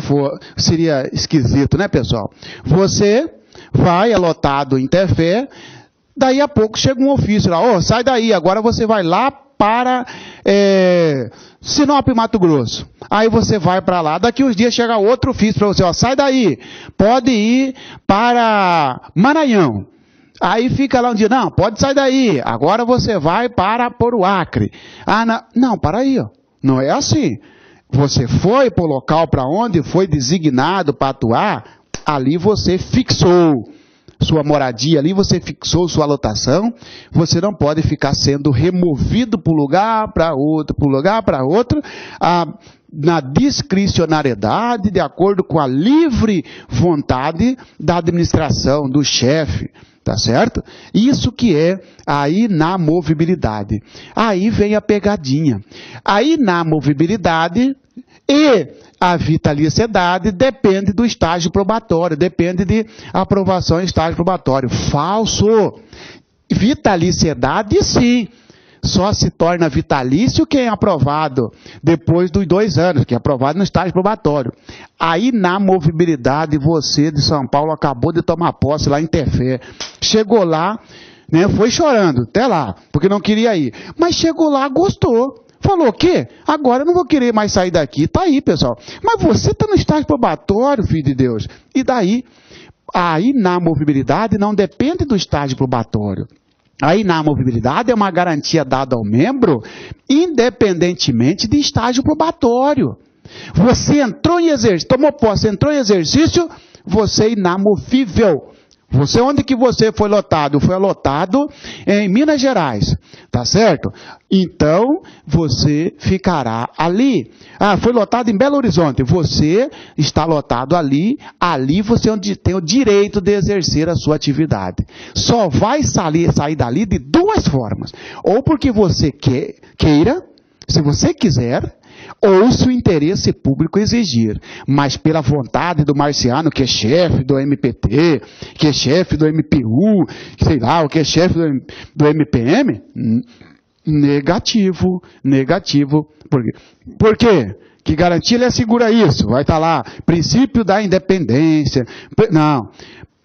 seria esquisito, né, pessoal? Você vai, é lotado em Tefé, daí a pouco chega um ofício lá, sai daí, agora você vai lá para Sinop, Mato Grosso. Aí você vai para lá, daqui uns dias chega outro ofício para você, sai daí, pode ir para Maranhão. Aí fica lá um dia, não, pode sair daí, agora você vai para o Acre. Não, para aí, não é assim. Você foi para o local para onde foi designado para atuar, ali você fixou sua moradia, ali você fixou sua lotação, você não pode ficar sendo removido para um lugar para outro, na discricionariedade, de acordo com a livre vontade da administração, do chefe. Tá certo? Isso que é a inamovibilidade. Aí vem a pegadinha. A inamovibilidade e a vitaliciedade depende do estágio probatório, depende de aprovação em estágio probatório. Falso. Vitaliciedade, sim. Só se torna vitalício quem é aprovado depois dos 2 anos, que é aprovado no estágio probatório. A inamovibilidade, você de São Paulo acabou de tomar posse lá em Tefé. Chegou lá, né? Foi chorando até lá, porque não queria ir. Mas chegou lá, gostou. Falou o quê? Agora eu não vou querer mais sair daqui. Está aí, pessoal. Mas você está no estágio probatório, filho de Deus. E daí? A inamovibilidade não depende do estágio probatório. A inamovibilidade é uma garantia dada ao membro, independentemente de estágio probatório. Você entrou em exercício, tomou posse, entrou em exercício, você é inamovível. Você, onde que você foi lotado? Foi lotado em Minas Gerais, tá certo? Então, você ficará ali. Ah, foi lotado em Belo Horizonte. Você está lotado ali. Ali você tem o direito de exercer a sua atividade. Só vai sair dali de duas formas. Ou porque você queira, se você quiser, ou se o interesse público exigir, mas pela vontade do Marciano, que é chefe do MPT, que é chefe do MPU, sei lá, o que é chefe do MPM, negativo. Por quê? Que garantia ele assegura isso? Vai estar lá, princípio da independência. Não,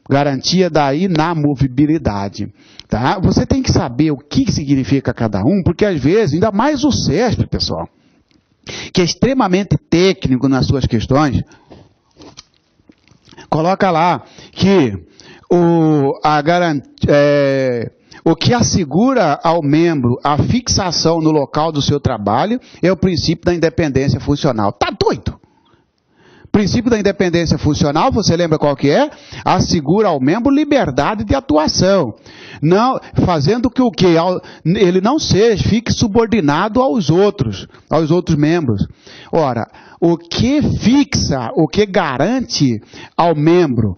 garantia da inamovibilidade. Tá? Você tem que saber o que significa cada um, porque às vezes, ainda mais o CESP, pessoal, que é extremamente técnico nas suas questões, coloca lá que o que assegura ao membro a fixação no local do seu trabalho é o princípio da independência funcional. Tá doido? Princípio da independência funcional, você lembra qual que é? Assegura ao membro liberdade de atuação. Não, fazendo que o quê? Ele não fique subordinado aos outros membros. Ora, o que fixa, o que garante ao membro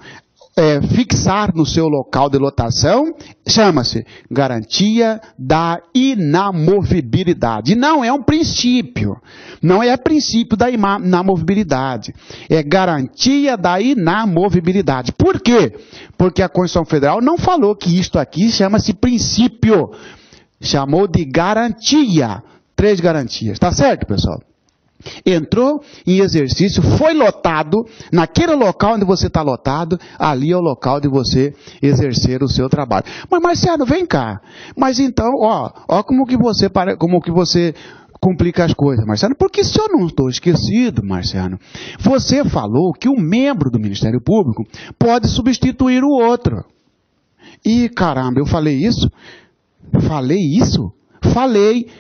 fixar no seu local de lotação, chama-se garantia da inamovibilidade. Não é um princípio, não é princípio da inamovibilidade, é garantia da inamovibilidade. Por quê? Porque a Constituição Federal não falou que isto aqui chama-se princípio, chamou de garantia, 3 garantias, tá certo, pessoal? Entrou em exercício, foi lotado, naquele local onde você está lotado, ali é o local de você exercer o seu trabalho. Mas Marciano, vem cá. Mas então, ó como que você complica as coisas, Marciano. Porque se eu não estou esquecido, Marciano, você falou que um membro do Ministério Público pode substituir o outro. Ih, caramba, eu falei isso? Falei isso?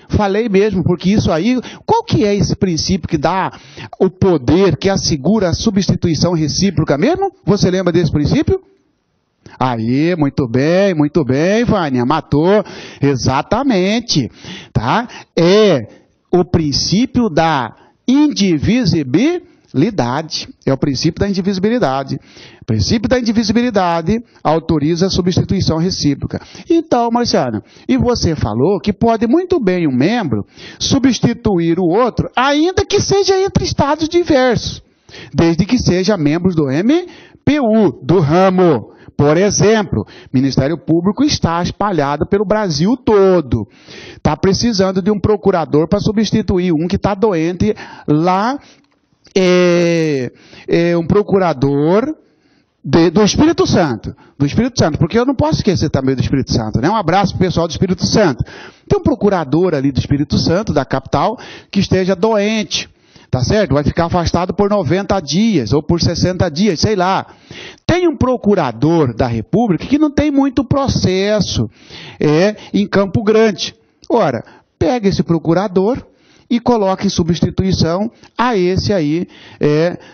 Falei mesmo, porque isso aí, qual que é esse princípio que dá o poder, que assegura a substituição recíproca mesmo? Você lembra desse princípio? Aí, muito bem, Vânia, matou, exatamente, tá? É o princípio da indivisibilidade, é o princípio da indivisibilidade. O princípio da indivisibilidade autoriza a substituição recíproca. Então, Marciano, e você falou que pode muito bem um membro substituir o outro, ainda que seja entre estados diversos, desde que seja membros do MPU, do ramo. Por exemplo, o Ministério Público está espalhado pelo Brasil todo. Está precisando de um procurador para substituir um que está doente lá, um procurador do Espírito Santo, porque eu não posso esquecer também do Espírito Santo, né? Um abraço para o pessoal do Espírito Santo. Tem um procurador ali do Espírito Santo, da capital, que esteja doente, tá certo? Vai ficar afastado por 90 dias, ou por 60 dias, sei lá. Tem um procurador da República que não tem muito processo, em Campo Grande. Ora, pega esse procurador e coloca em substituição a esse aí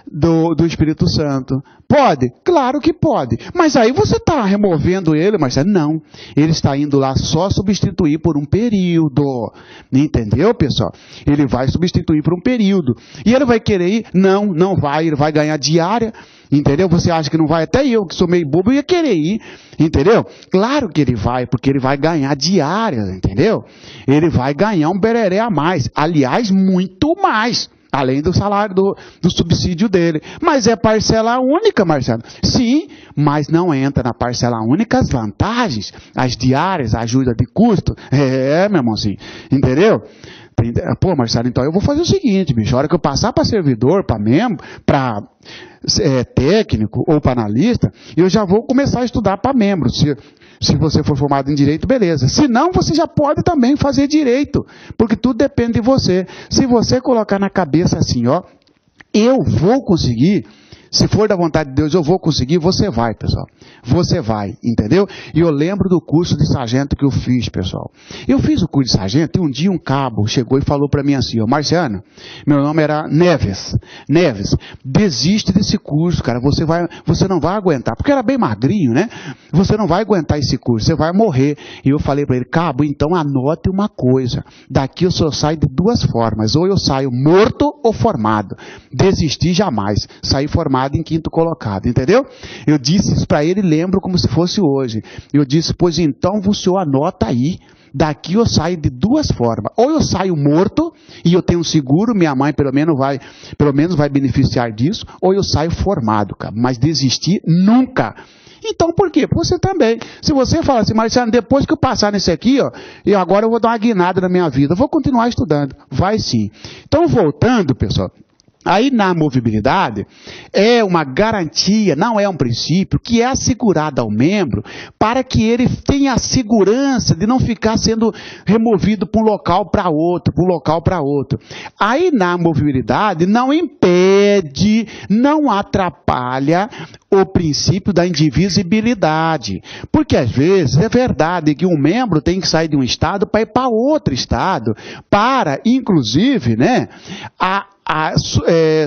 do Espírito Santo. Pode? Claro que pode. Mas aí você está removendo ele, Marcelo? Não. Ele está indo lá só substituir por um período. Entendeu, pessoal? Ele vai substituir por um período. E ele vai querer ir? Não vai. Ele vai ganhar diária. Entendeu? Você acha que não vai? Até eu, que sou meio bobo, ia querer ir. Entendeu? Claro que ele vai, porque ele vai ganhar diária. Entendeu? Ele vai ganhar um bereré a mais. Aliás, muito mais. Além do salário, do subsídio dele. Mas é parcela única, Marcelo. Sim, mas não entra na parcela única as vantagens, as diárias, a ajuda de custo. Meu irmãozinho. Entendeu? Pô, Marcelo, então eu vou fazer o seguinte, bicho, a hora que eu passar para servidor, para membro, para técnico ou para analista, eu já vou começar a estudar para membro. Se você for formado em direito, beleza. Se não, você já pode também fazer direito, porque tudo depende de você. Se você colocar na cabeça assim, ó, eu vou conseguir, se for da vontade de Deus, eu vou conseguir, você vai, pessoal. Você vai, entendeu? E eu lembro do curso de sargento que eu fiz, pessoal. Eu fiz o curso de sargento e um dia um cabo chegou e falou para mim assim, ó, Marciano, meu nome era Neves, desiste desse curso, cara, você não vai aguentar, porque era bem magrinho, né? Você não vai aguentar esse curso, você vai morrer. E eu falei para ele, cabo, então anote uma coisa, daqui eu só saio de duas formas, ou eu saio morto ou formado. Desistir jamais, sair formado em quinto colocado, entendeu? Eu disse isso para ele, lembro como se fosse hoje. Eu disse, pois então o senhor anota aí, daqui eu saio de duas formas, ou eu saio morto, e eu tenho um seguro, minha mãe pelo menos vai beneficiar disso, ou eu saio formado, cara, mas desistir nunca. Então, por quê? Você também. Se você falar assim, Marciano, depois que eu passar nesse aqui, ó, e agora eu vou dar uma guinada na minha vida, eu vou continuar estudando. Vai sim. Então, voltando, pessoal, a inamovibilidade é uma garantia, não é um princípio, que é assegurada ao membro para que ele tenha a segurança de não ficar sendo removido para um local para outro, A inamovibilidade não impede, não atrapalha o princípio da indivisibilidade. Porque às vezes é verdade que um membro tem que sair de um estado para ir para outro estado, para, inclusive, né,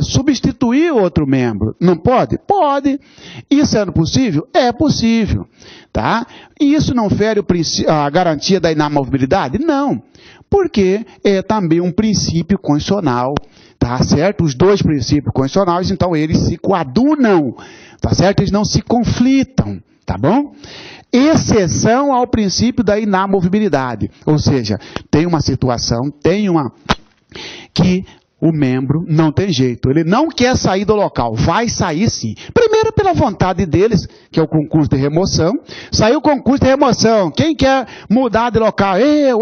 substituir outro membro. Não pode? Pode. Isso é possível? É possível. Tá? E isso não fere a garantia da inamovibilidade? Não. Porque é também um princípio constitucional. Tá certo? Os dois princípios constitucionais, então eles se coadunam. Tá certo? Eles não se conflitam. Tá bom? Exceção ao princípio da inamovibilidade. Ou seja, tem uma situação, que o membro não tem jeito, ele não quer sair do local, vai sair sim. Primeiro pela vontade deles, que é o concurso de remoção. Saiu o concurso de remoção, quem quer mudar de local? Eu.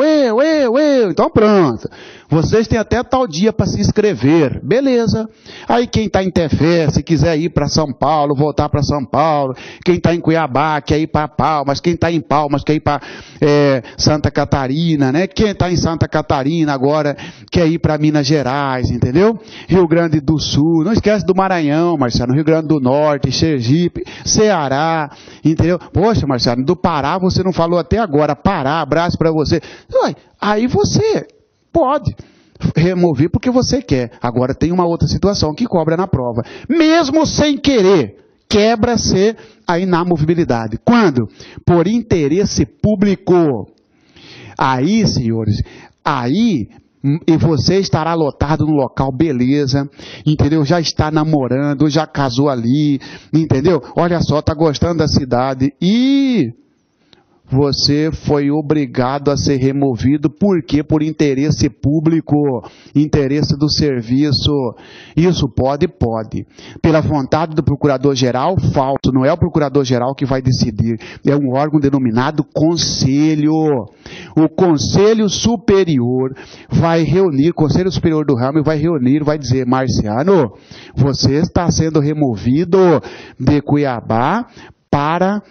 Então pronto. Vocês têm até tal dia para se inscrever, beleza. Aí quem está em Tefé, se quiser ir para São Paulo, voltar para São Paulo. Quem está em Cuiabá, quer ir para Palmas. Quem está em Palmas, quer ir para Santa Catarina, né? Quem está em Santa Catarina agora, quer ir para Minas Gerais, entendeu? Rio Grande do Sul, não esquece do Maranhão, Marcelo, Rio Grande do Norte, Sergipe, Ceará, entendeu? Poxa, Marcelo, do Pará você não falou até agora. Pará, abraço para você. Aí você pode remover porque você quer. Agora tem uma outra situação que cobra na prova. Mesmo sem querer, quebra-se a inamovibilidade. Quando? Por interesse público. Aí, senhores, e você estará lotado no local, beleza, entendeu? Já está namorando, já casou ali, entendeu? Olha só, está gostando da cidade e você foi obrigado a ser removido. Por quê? Por interesse público, interesse do serviço. Isso pode? Pode. Pela vontade do procurador-geral, falso. Não é o procurador-geral que vai decidir. É um órgão denominado conselho. O Conselho Superior vai reunir, o Conselho Superior do ramo vai reunir, vai dizer, Marciano, você está sendo removido de Cuiabá para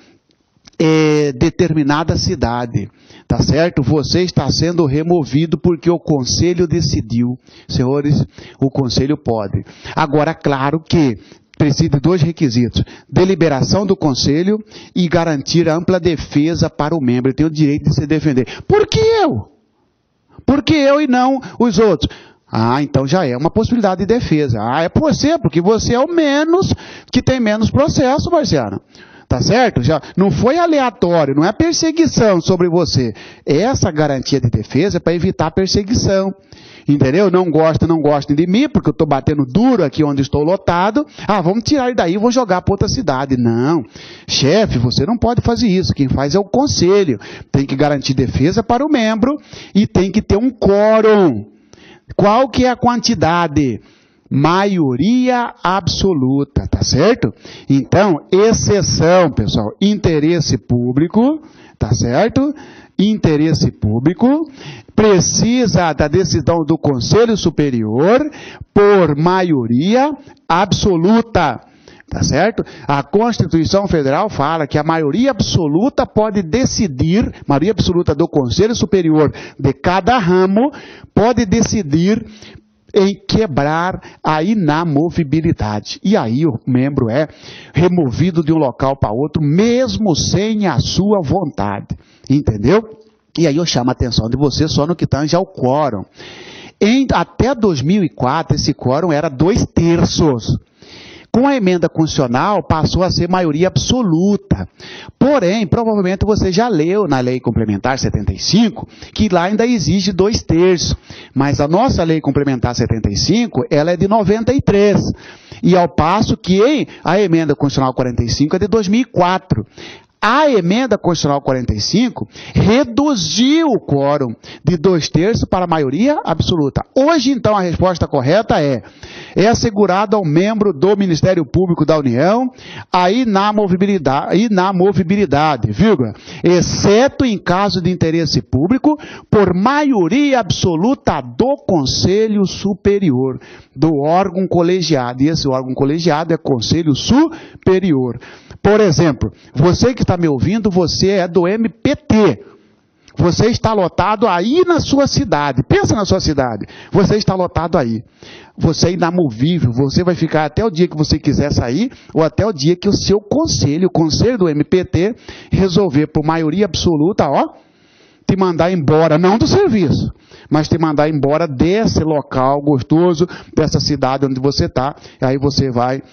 determinada cidade, tá certo? Você está sendo removido porque o conselho decidiu. Senhores, o conselho pode. Agora, claro que precisa de dois requisitos: deliberação do conselho e garantir ampla defesa para o membro. Ele tem o direito de se defender. Por que eu? Por que eu e não os outros? Então já é uma possibilidade de defesa. É por você, porque você é o menos, que tem menos processo, Marciano. Tá certo? Já não foi aleatório, não é perseguição sobre você. Essa garantia de defesa é para evitar perseguição. Entendeu? Não gostam de mim, porque eu estou batendo duro aqui onde estou lotado. Vamos tirar ele daí e vou jogar para outra cidade. Não. Chefe, você não pode fazer isso. Quem faz é o conselho. Tem que garantir defesa para o membro e tem que ter um quórum. Qual que é a quantidade? Maioria absoluta, tá certo? Então, exceção, pessoal, interesse público, tá certo? interesse público, precisa da decisão do Conselho Superior por maioria absoluta. Tá certo? A Constituição Federal fala que a maioria absoluta pode decidir, maioria absoluta do Conselho Superior de cada ramo, pode decidir em quebrar a inamovibilidade. E aí o membro é removido de um local para outro, mesmo sem a sua vontade. Entendeu? E aí eu chamo a atenção de você só no que tange ao quórum. Até 2004, esse quórum era 2/3. Com a emenda constitucional, passou a ser maioria absoluta. Porém, provavelmente você já leu na Lei Complementar 75, que lá ainda exige 2/3. Mas a nossa Lei Complementar 75, ela é de 93. E ao passo que a emenda constitucional 45 é de 2004. A emenda constitucional 45 reduziu o quórum de 2/3 para a maioria absoluta. Hoje, então, a resposta correta é assegurado ao membro do Ministério Público da União a inamovibilidade, vírgula, exceto em caso de interesse público, por maioria absoluta do Conselho Superior, do órgão colegiado. E esse órgão colegiado é Conselho Superior. Por exemplo, você que está me ouvindo, você é do MPT. Você está lotado aí na sua cidade. Pensa na sua cidade. Você está lotado aí. Você é inamovível. Você vai ficar até o dia que você quiser sair ou até o dia que o seu conselho, o conselho do MPT, resolver por maioria absoluta, te mandar embora, não do serviço, mas te mandar embora desse local gostoso, dessa cidade onde você está. Aí você vai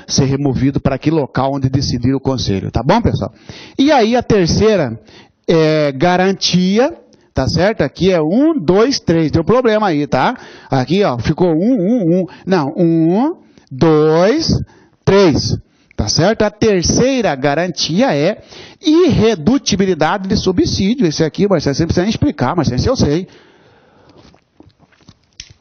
ser removido para aquele local onde decidir o conselho. Tá bom, pessoal? E aí a terceira garantia, tá certo? Aqui é 1, 2, 3. Deu problema aí, tá? Aqui, ficou 1. Não, 1, 2, 3. Tá certo? A terceira garantia é irredutibilidade de subsídio. Esse aqui, Marcelo, você precisa explicar, Marcelo, esse eu sei.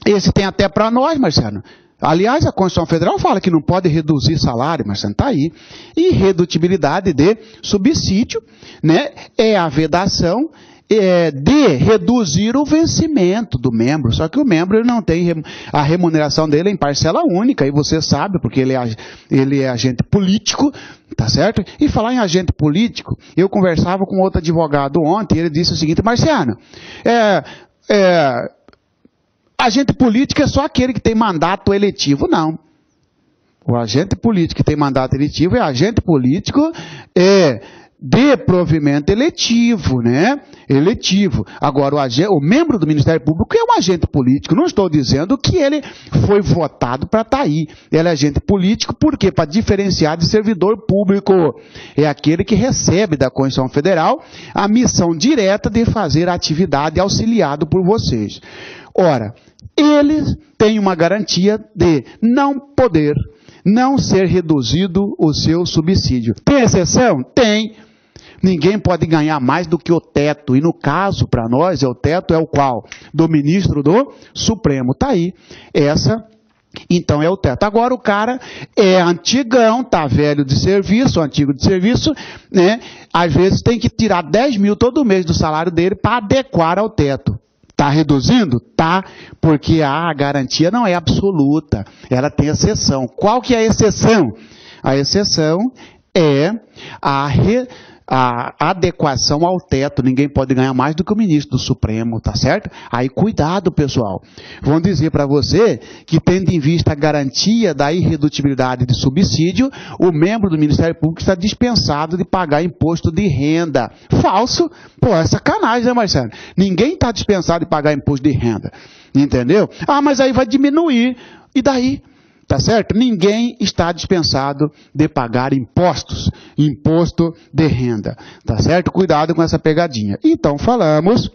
Esse tem até para nós, Marcelo. Aliás, a Constituição Federal fala que não pode reduzir salário, mas está aí. Irredutibilidade de subsídio, né, é a vedação de reduzir o vencimento do membro. Só que o membro ele não tem a remuneração dele em parcela única, e você sabe, porque ele é agente político, tá certo? E falar em agente político, eu conversava com outro advogado ontem, e ele disse o seguinte: Marciano, agente político é só aquele que tem mandato eletivo. Não. O agente político que tem mandato eletivo é agente político de provimento eletivo, né? Eletivo. Agora, o membro do Ministério Público é um agente político. Não estou dizendo que ele foi votado para estar aí. Ele é agente político, por quê? Para diferenciar de servidor público. É aquele que recebe da Constituição Federal a missão direta de fazer a atividade auxiliado por vocês. Ora, eles têm uma garantia de não ser reduzido o seu subsídio. Tem exceção? Tem. Ninguém pode ganhar mais do que o teto. E no caso, para nós, o teto é o qual? Do ministro do Supremo. Está aí. Então é o teto. Agora o cara é antigão, tá velho de serviço, antigo de serviço, né? Às vezes tem que tirar 10 mil todo mês do salário dele para adequar ao teto. Está reduzindo? Tá, porque a garantia não é absoluta, ela tem exceção. Qual que é a exceção? A exceção é a adequação ao teto. Ninguém pode ganhar mais do que o ministro do Supremo, tá certo? Aí cuidado, pessoal. Vão dizer para você que, tendo em vista a garantia da irredutibilidade de subsídio, o membro do Ministério Público está dispensado de pagar imposto de renda. Falso. Pô, é sacanagem, né, Marcelo? Ninguém está dispensado de pagar imposto de renda. Entendeu? Mas aí vai diminuir. E daí? Tá certo? Ninguém está dispensado de pagar impostos. Imposto de renda. Tá certo? Cuidado com essa pegadinha. Então, falamos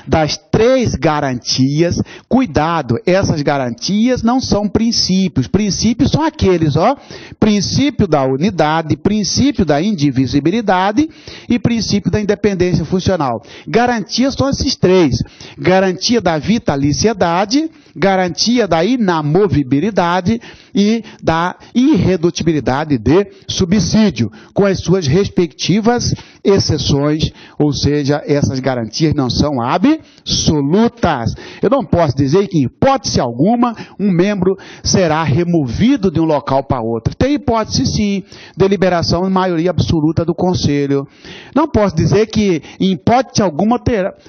das 3 3 garantias. Cuidado, essas garantias não são princípios. Princípios são aqueles, ó, princípio da unidade, princípio da indivisibilidade e princípio da independência funcional. Garantias são esses 3. Garantia da vitaliciedade, garantia da inamovibilidade e da irredutibilidade de subsídio, com as suas respectivas exceções, ou seja, essas garantias não são absolutas. Eu não posso dizer que, em hipótese alguma, um membro será removido de um local para outro. Tem hipótese, sim, deliberação de maioria absoluta do Conselho. Não posso dizer que, em hipótese alguma,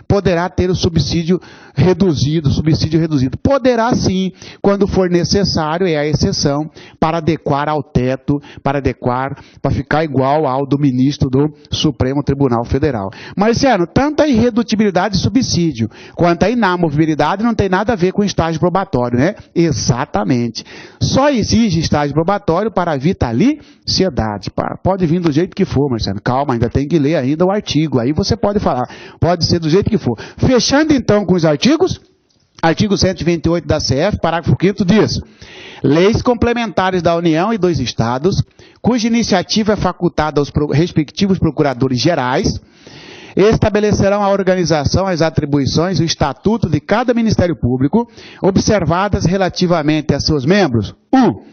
poderá ter o subsídio reduzido, Poderá, sim, quando for necessário, é a exceção, para adequar ao teto, para ficar igual ao do ministro do Supremo Tribunal Federal. Marciano, tanto a irredutibilidade e subsídio, quanto a inamovibilidade não tem nada a ver com estágio probatório, né? Exatamente. Só exige estágio probatório para a vitaliciedade. Pode vir do jeito que for, Marciano. Calma, ainda tem que ler ainda o artigo. Aí você pode falar. Pode ser do jeito que for. Fechando então com os artigos. Artigo 128 da CF, parágrafo 5º diz: leis complementares da União e dos Estados, cuja iniciativa é facultada aos respectivos procuradores gerais, estabelecerão a organização, as atribuições e o estatuto de cada Ministério Público, observadas relativamente a seus membros. 1.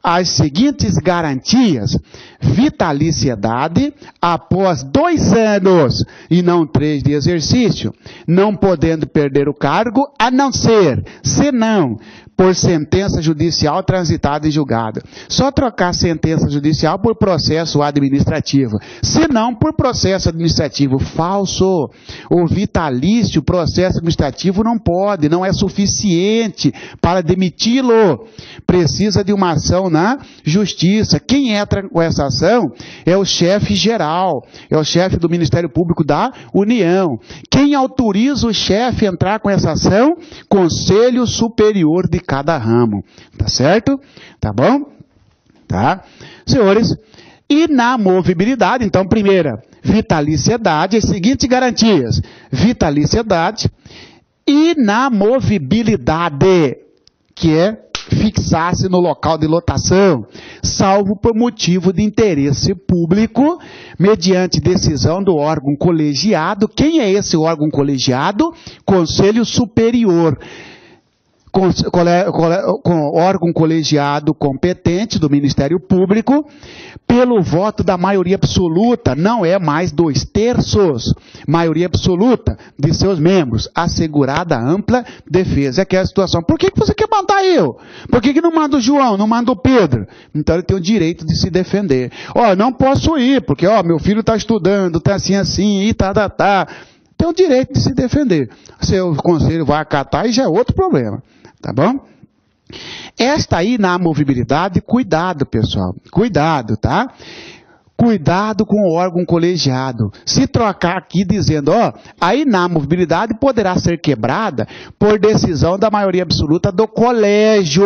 As seguintes garantias: vitaliciedade após 2 anos e não 3 de exercício, não podendo perder o cargo, a não ser, senão, por sentença judicial transitada e julgada. Só trocar sentença judicial por processo administrativo, senão por processo administrativo. Falso. O vitalício, processo administrativo não pode, não é suficiente para demiti-lo. Precisa de uma ação na justiça. Quem entra com essa ação é o chefe geral, é o chefe do Ministério Público da União. Quem autoriza o chefe a entrar com essa ação? Conselho Superior de cada ramo. Tá certo? Tá bom? Tá? Senhores, inamovibilidade, então, primeira, vitaliciedade, as seguintes garantias: vitaliciedade, inamovibilidade, que é fixar-se no local de lotação, salvo por motivo de interesse público, mediante decisão do órgão colegiado. Quem é esse órgão colegiado? Conselho Superior. Com órgão colegiado competente do Ministério Público, pelo voto da maioria absoluta, não é mais 2/3, maioria absoluta de seus membros, assegurada ampla defesa. É aquela situação: por que você quer mandar eu? Por que não manda o João, não manda o Pedro? Então ele tem o direito de se defender. Não posso ir, porque meu filho está estudando, está assim, e tá. Tem o direito de se defender. Se o conselho vai acatar, aí já é outro problema. Tá bom? Esta inamovibilidade, cuidado, pessoal. Cuidado, tá? Cuidado com o órgão colegiado. Se trocar aqui dizendo, a inamovibilidade poderá ser quebrada por decisão da maioria absoluta do colégio.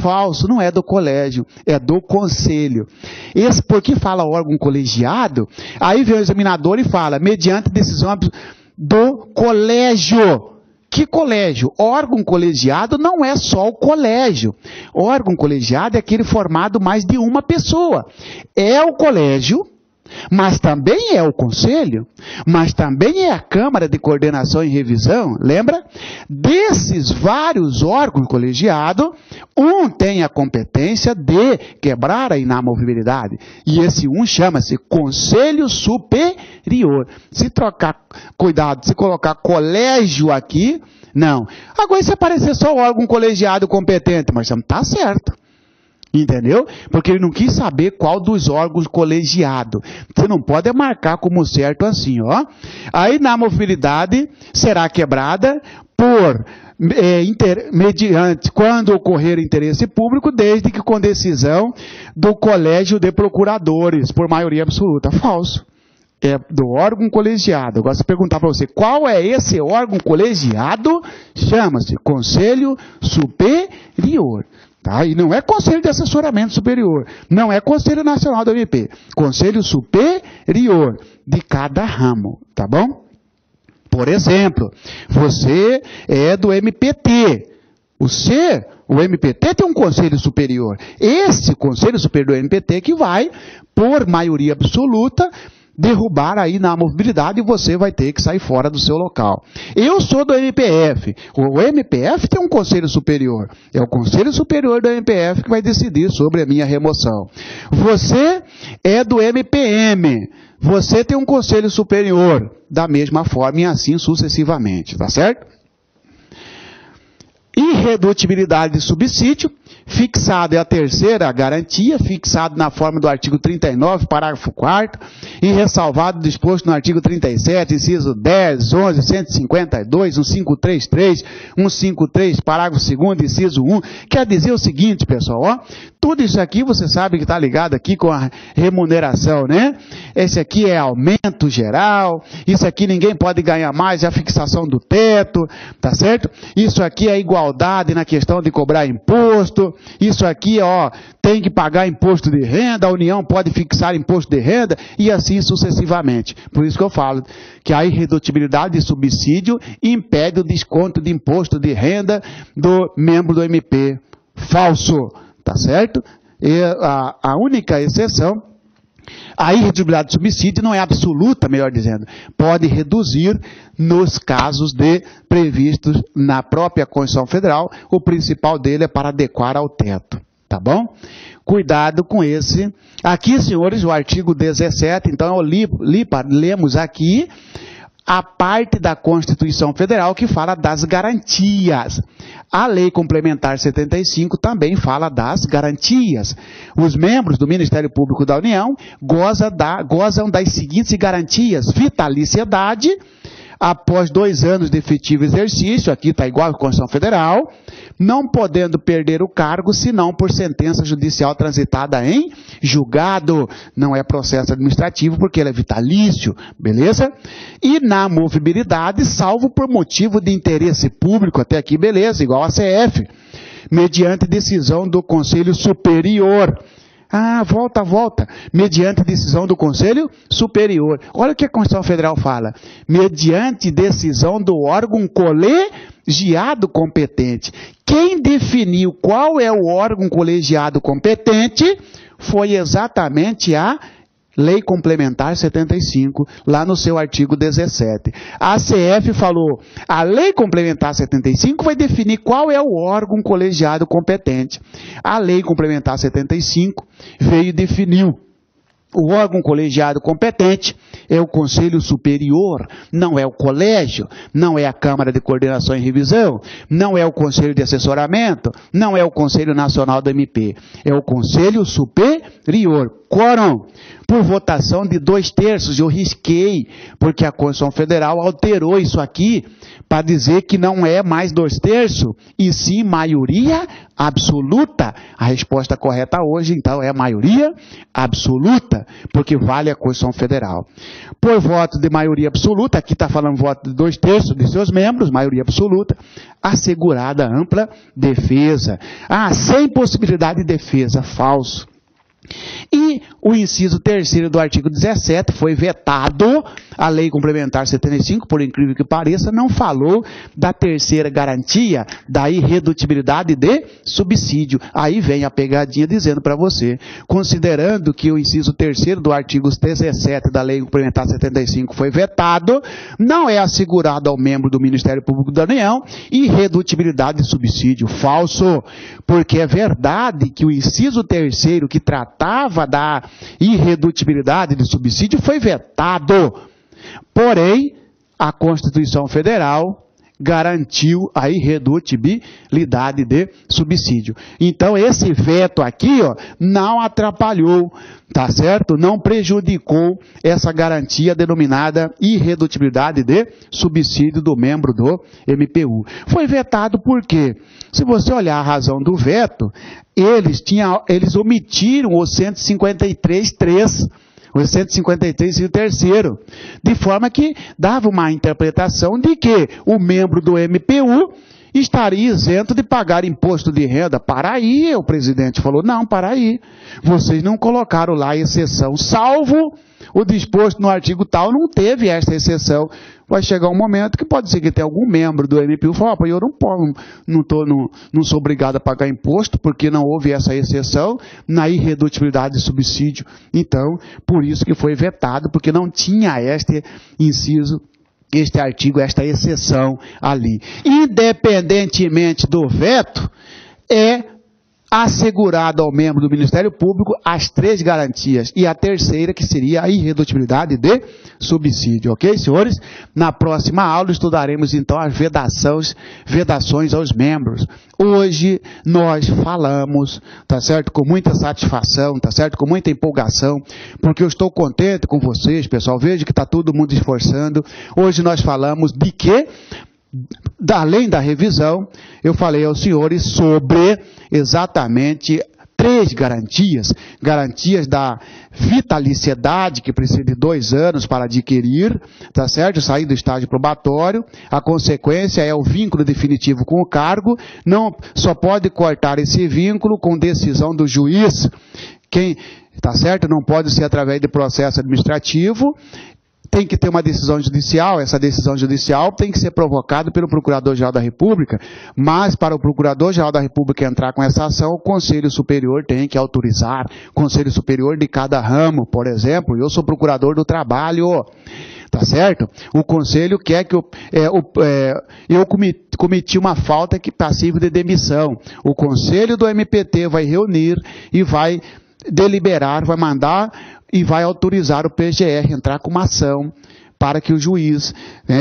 Falso, não é do colégio, é do conselho. Esse, porque fala órgão colegiado, aí vem o examinador e fala, mediante decisão do colégio. Que colégio? Órgão colegiado não é só o colégio. Órgão colegiado é aquele formado mais de uma pessoa. É o colégio, mas também é o conselho, mas também é a Câmara de Coordenação e Revisão. Lembra? Desses vários órgãos colegiados, um tem a competência de quebrar a inamovibilidade. E esse um chama-se Conselho Superior. Se trocar, cuidado, se colocar colégio aqui, não. Agora, se aparecer só o órgão colegiado competente, mas não está certo. Entendeu? Porque ele não quis saber qual dos órgãos colegiados. Você não pode marcar como certo assim, A inamovibilidade será quebrada mediante quando ocorrer interesse público, desde que com decisão do colégio de procuradores, por maioria absoluta. Falso. É do órgão colegiado. Agora, se perguntar para você, qual é esse órgão colegiado? Chama-se Conselho Superior. Tá? E não é Conselho de Assessoramento Superior, não é Conselho Nacional do MP, Conselho Superior de cada ramo, tá bom? Por exemplo, você é do MPT. O MPT tem um conselho superior. Esse conselho superior do MPT que vai, por maioria absoluta, derrubar aí na mobilidade e você vai ter que sair fora do seu local. Eu sou do MPF. O MPF tem um conselho superior. É o conselho superior do MPF que vai decidir sobre a minha remoção. Você é do MPM. Você tem um conselho superior. Da mesma forma e assim sucessivamente. Tá certo? Irredutibilidade de subsídio, fixado é a terceira garantia, fixado na forma do artigo 39, parágrafo 4º, e ressalvado disposto no artigo 37, inciso 10, 11, 152, 1533, 153, parágrafo 2º, inciso 1, quer dizer o seguinte, pessoal, ó, tudo isso aqui você sabe que está ligado aqui com a remuneração, né? Esse aqui é aumento geral, isso aqui ninguém pode ganhar mais, é a fixação do teto, tá certo? Isso aqui é igualdade na questão de cobrar imposto, isso aqui, ó, tem que pagar imposto de renda, a União pode fixar imposto de renda, e assim sucessivamente. Por isso que eu falo que a irredutibilidade de subsídio impede o desconto de imposto de renda do membro do MP. Falso, tá certo? E a única exceção, a irredutibilidade de subsídio não é absoluta, melhor dizendo, pode reduzir nos casos previstos na própria Constituição Federal, o principal dele é para adequar ao teto, tá bom? Cuidado com esse. Aqui, senhores, o artigo 17, então lemos aqui a parte da Constituição Federal que fala das garantias. A Lei Complementar 75 também fala das garantias. Os membros do Ministério Público da União gozam das seguintes garantias: vitaliciedade, após 2 anos de efetivo exercício, aqui está igual à Constituição Federal, não podendo perder o cargo, senão por sentença judicial transitada em julgado. Não é processo administrativo, porque ele é vitalício, beleza? E na movibilidade, salvo por motivo de interesse público, até aqui beleza, igual a CF, mediante decisão do Conselho Superior. Volta. Mediante decisão do Conselho Superior. Olha o que a Constituição Federal fala. Mediante decisão do órgão colegiado competente. Quem definiu qual é o órgão colegiado competente foi exatamente a Lei Complementar 75, lá no seu artigo 17. A CF falou, a Lei Complementar 75 vai definir qual é o órgão colegiado competente. A Lei Complementar 75 veio e definiu. O órgão colegiado competente é o Conselho Superior, não é o colégio, não é a Câmara de Coordenação e Revisão, não é o Conselho de Assessoramento, não é o Conselho Nacional do MP, é o Conselho Superior. Quórum, por votação de 2/3, eu risquei, porque a Constituição Federal alterou isso aqui para dizer que não é mais 2/3, e sim maioria absoluta. A resposta correta hoje, então, é maioria absoluta, porque vale a Constituição Federal. Por voto de maioria absoluta, aqui está falando voto de 2/3 de seus membros, maioria absoluta, assegurada ampla defesa. Sem possibilidade de defesa, falso. E o inciso 3º do artigo 17 foi vetado. A Lei Complementar 75, por incrível que pareça, não falou da terceira garantia, da irredutibilidade de subsídio. Aí vem a pegadinha dizendo para você, considerando que o inciso 3º do artigo 17 da Lei Complementar 75 foi vetado, não é assegurado ao membro do Ministério Público da União irredutibilidade de subsídio. Falso, porque é verdade que o inciso 3º que tratava da irredutibilidade de subsídio foi vetado. Porém, a Constituição Federal garantiu a irredutibilidade de subsídio. Então, esse veto aqui, não atrapalhou, tá certo? Não prejudicou essa garantia denominada irredutibilidade de subsídio do membro do MPU. Foi vetado por quê? Se você olhar a razão do veto, eles omitiram o 153.3, o 153 e o 3º, de forma que dava uma interpretação de que o membro do MPU estaria isento de pagar imposto de renda. Para aí, o presidente falou, não, para aí. Vocês não colocaram lá a exceção, salvo o disposto no artigo tal, não teve essa exceção. Vai chegar um momento que pode ser que tenha algum membro do MPU que fale, eu não sou obrigado a pagar imposto, porque não houve essa exceção na irredutibilidade de subsídio. Então, por isso que foi vetado, porque não tinha este inciso, este artigo, esta exceção ali. Independentemente do veto, é assegurado ao membro do Ministério Público as 3 garantias. E a terceira, que seria a irredutibilidade de subsídio. Ok, senhores? Na próxima aula estudaremos então as vedações aos membros. Hoje nós falamos, tá certo? Com muita satisfação, tá certo? Com muita empolgação, porque eu estou contente com vocês, pessoal. Vejo que está todo mundo esforçando. Hoje nós falamos de quê? Além da revisão, eu falei aos senhores sobre exatamente 3 garantias. Garantias da vitaliciedade, que precisa de 2 anos para adquirir, tá certo? Sair do estágio probatório. A consequência é o vínculo definitivo com o cargo. Não só pode cortar esse vínculo com decisão do juiz. Tá certo? Não pode ser através de processo administrativo. Tem que ter uma decisão judicial, essa decisão judicial tem que ser provocada pelo Procurador-Geral da República, mas para o Procurador-Geral da República entrar com essa ação, o Conselho Superior tem que autorizar, Conselho Superior de cada ramo, por exemplo, eu sou Procurador do Trabalho, tá certo? O Conselho quer que eu cometi uma falta que passiva de demissão, o Conselho do MPT vai reunir e vai deliberar, vai mandar e vai autorizar o PGR entrar com uma ação para que o juiz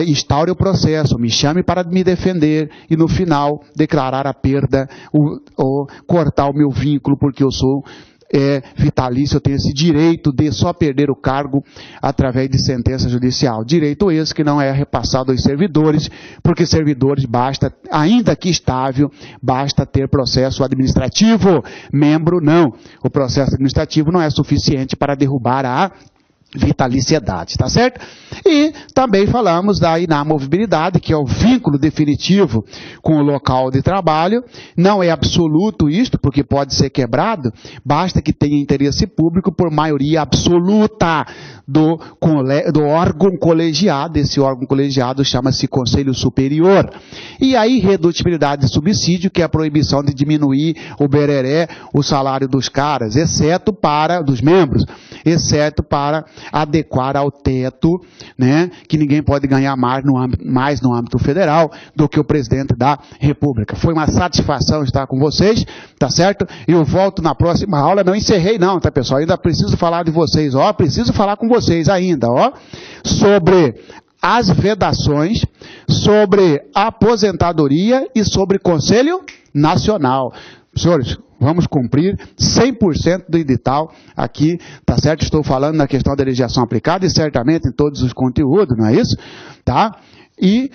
instaure o processo, me chame para me defender e no final declarar a perda ou cortar o meu vínculo porque eu sou vitalício, eu tenho esse direito de só perder o cargo através de sentença judicial. Direito esse que não é repassado aos servidores, porque servidores basta, ainda que estável, basta ter processo administrativo. Membro não. O processo administrativo não é suficiente para derrubar a vitaliciedade, tá certo? E também falamos da inamovibilidade, que é o vínculo definitivo com o local de trabalho. Não é absoluto isto, porque pode ser quebrado, basta que tenha interesse público por maioria absoluta do órgão colegiado. Esse órgão colegiado chama-se Conselho Superior. E a irredutibilidade de subsídio, que é a proibição de diminuir o bereré, o salário dos caras, dos membros, exceto para adequar ao teto, né, que ninguém pode ganhar mais no âmbito federal do que o presidente da República. Foi uma satisfação estar com vocês, tá certo? Eu volto na próxima aula, não encerrei não, tá pessoal? Ainda preciso falar de vocês, preciso falar com vocês ainda, sobre as vedações, sobre a aposentadoria e sobre Conselho Nacional. Senhores, vamos cumprir 100% do edital aqui, tá certo? Estou falando na questão da legislação aplicada e certamente em todos os conteúdos, não é isso? Tá? E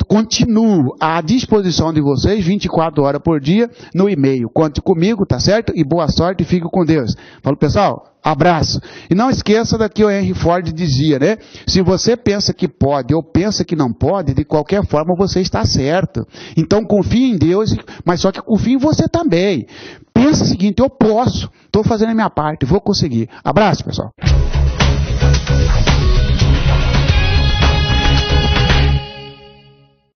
continuo à disposição de vocês 24 horas por dia no e-mail. Conte comigo, tá certo? E boa sorte e fique com Deus. Falou, pessoal? Abraço. E não esqueça da que o Henry Ford dizia, né? Se você pensa que pode ou pensa que não pode, de qualquer forma você está certo. Então confie em Deus, mas só que confie em você também. Pensa o seguinte, eu posso, estou fazendo a minha parte, vou conseguir. Abraço, pessoal.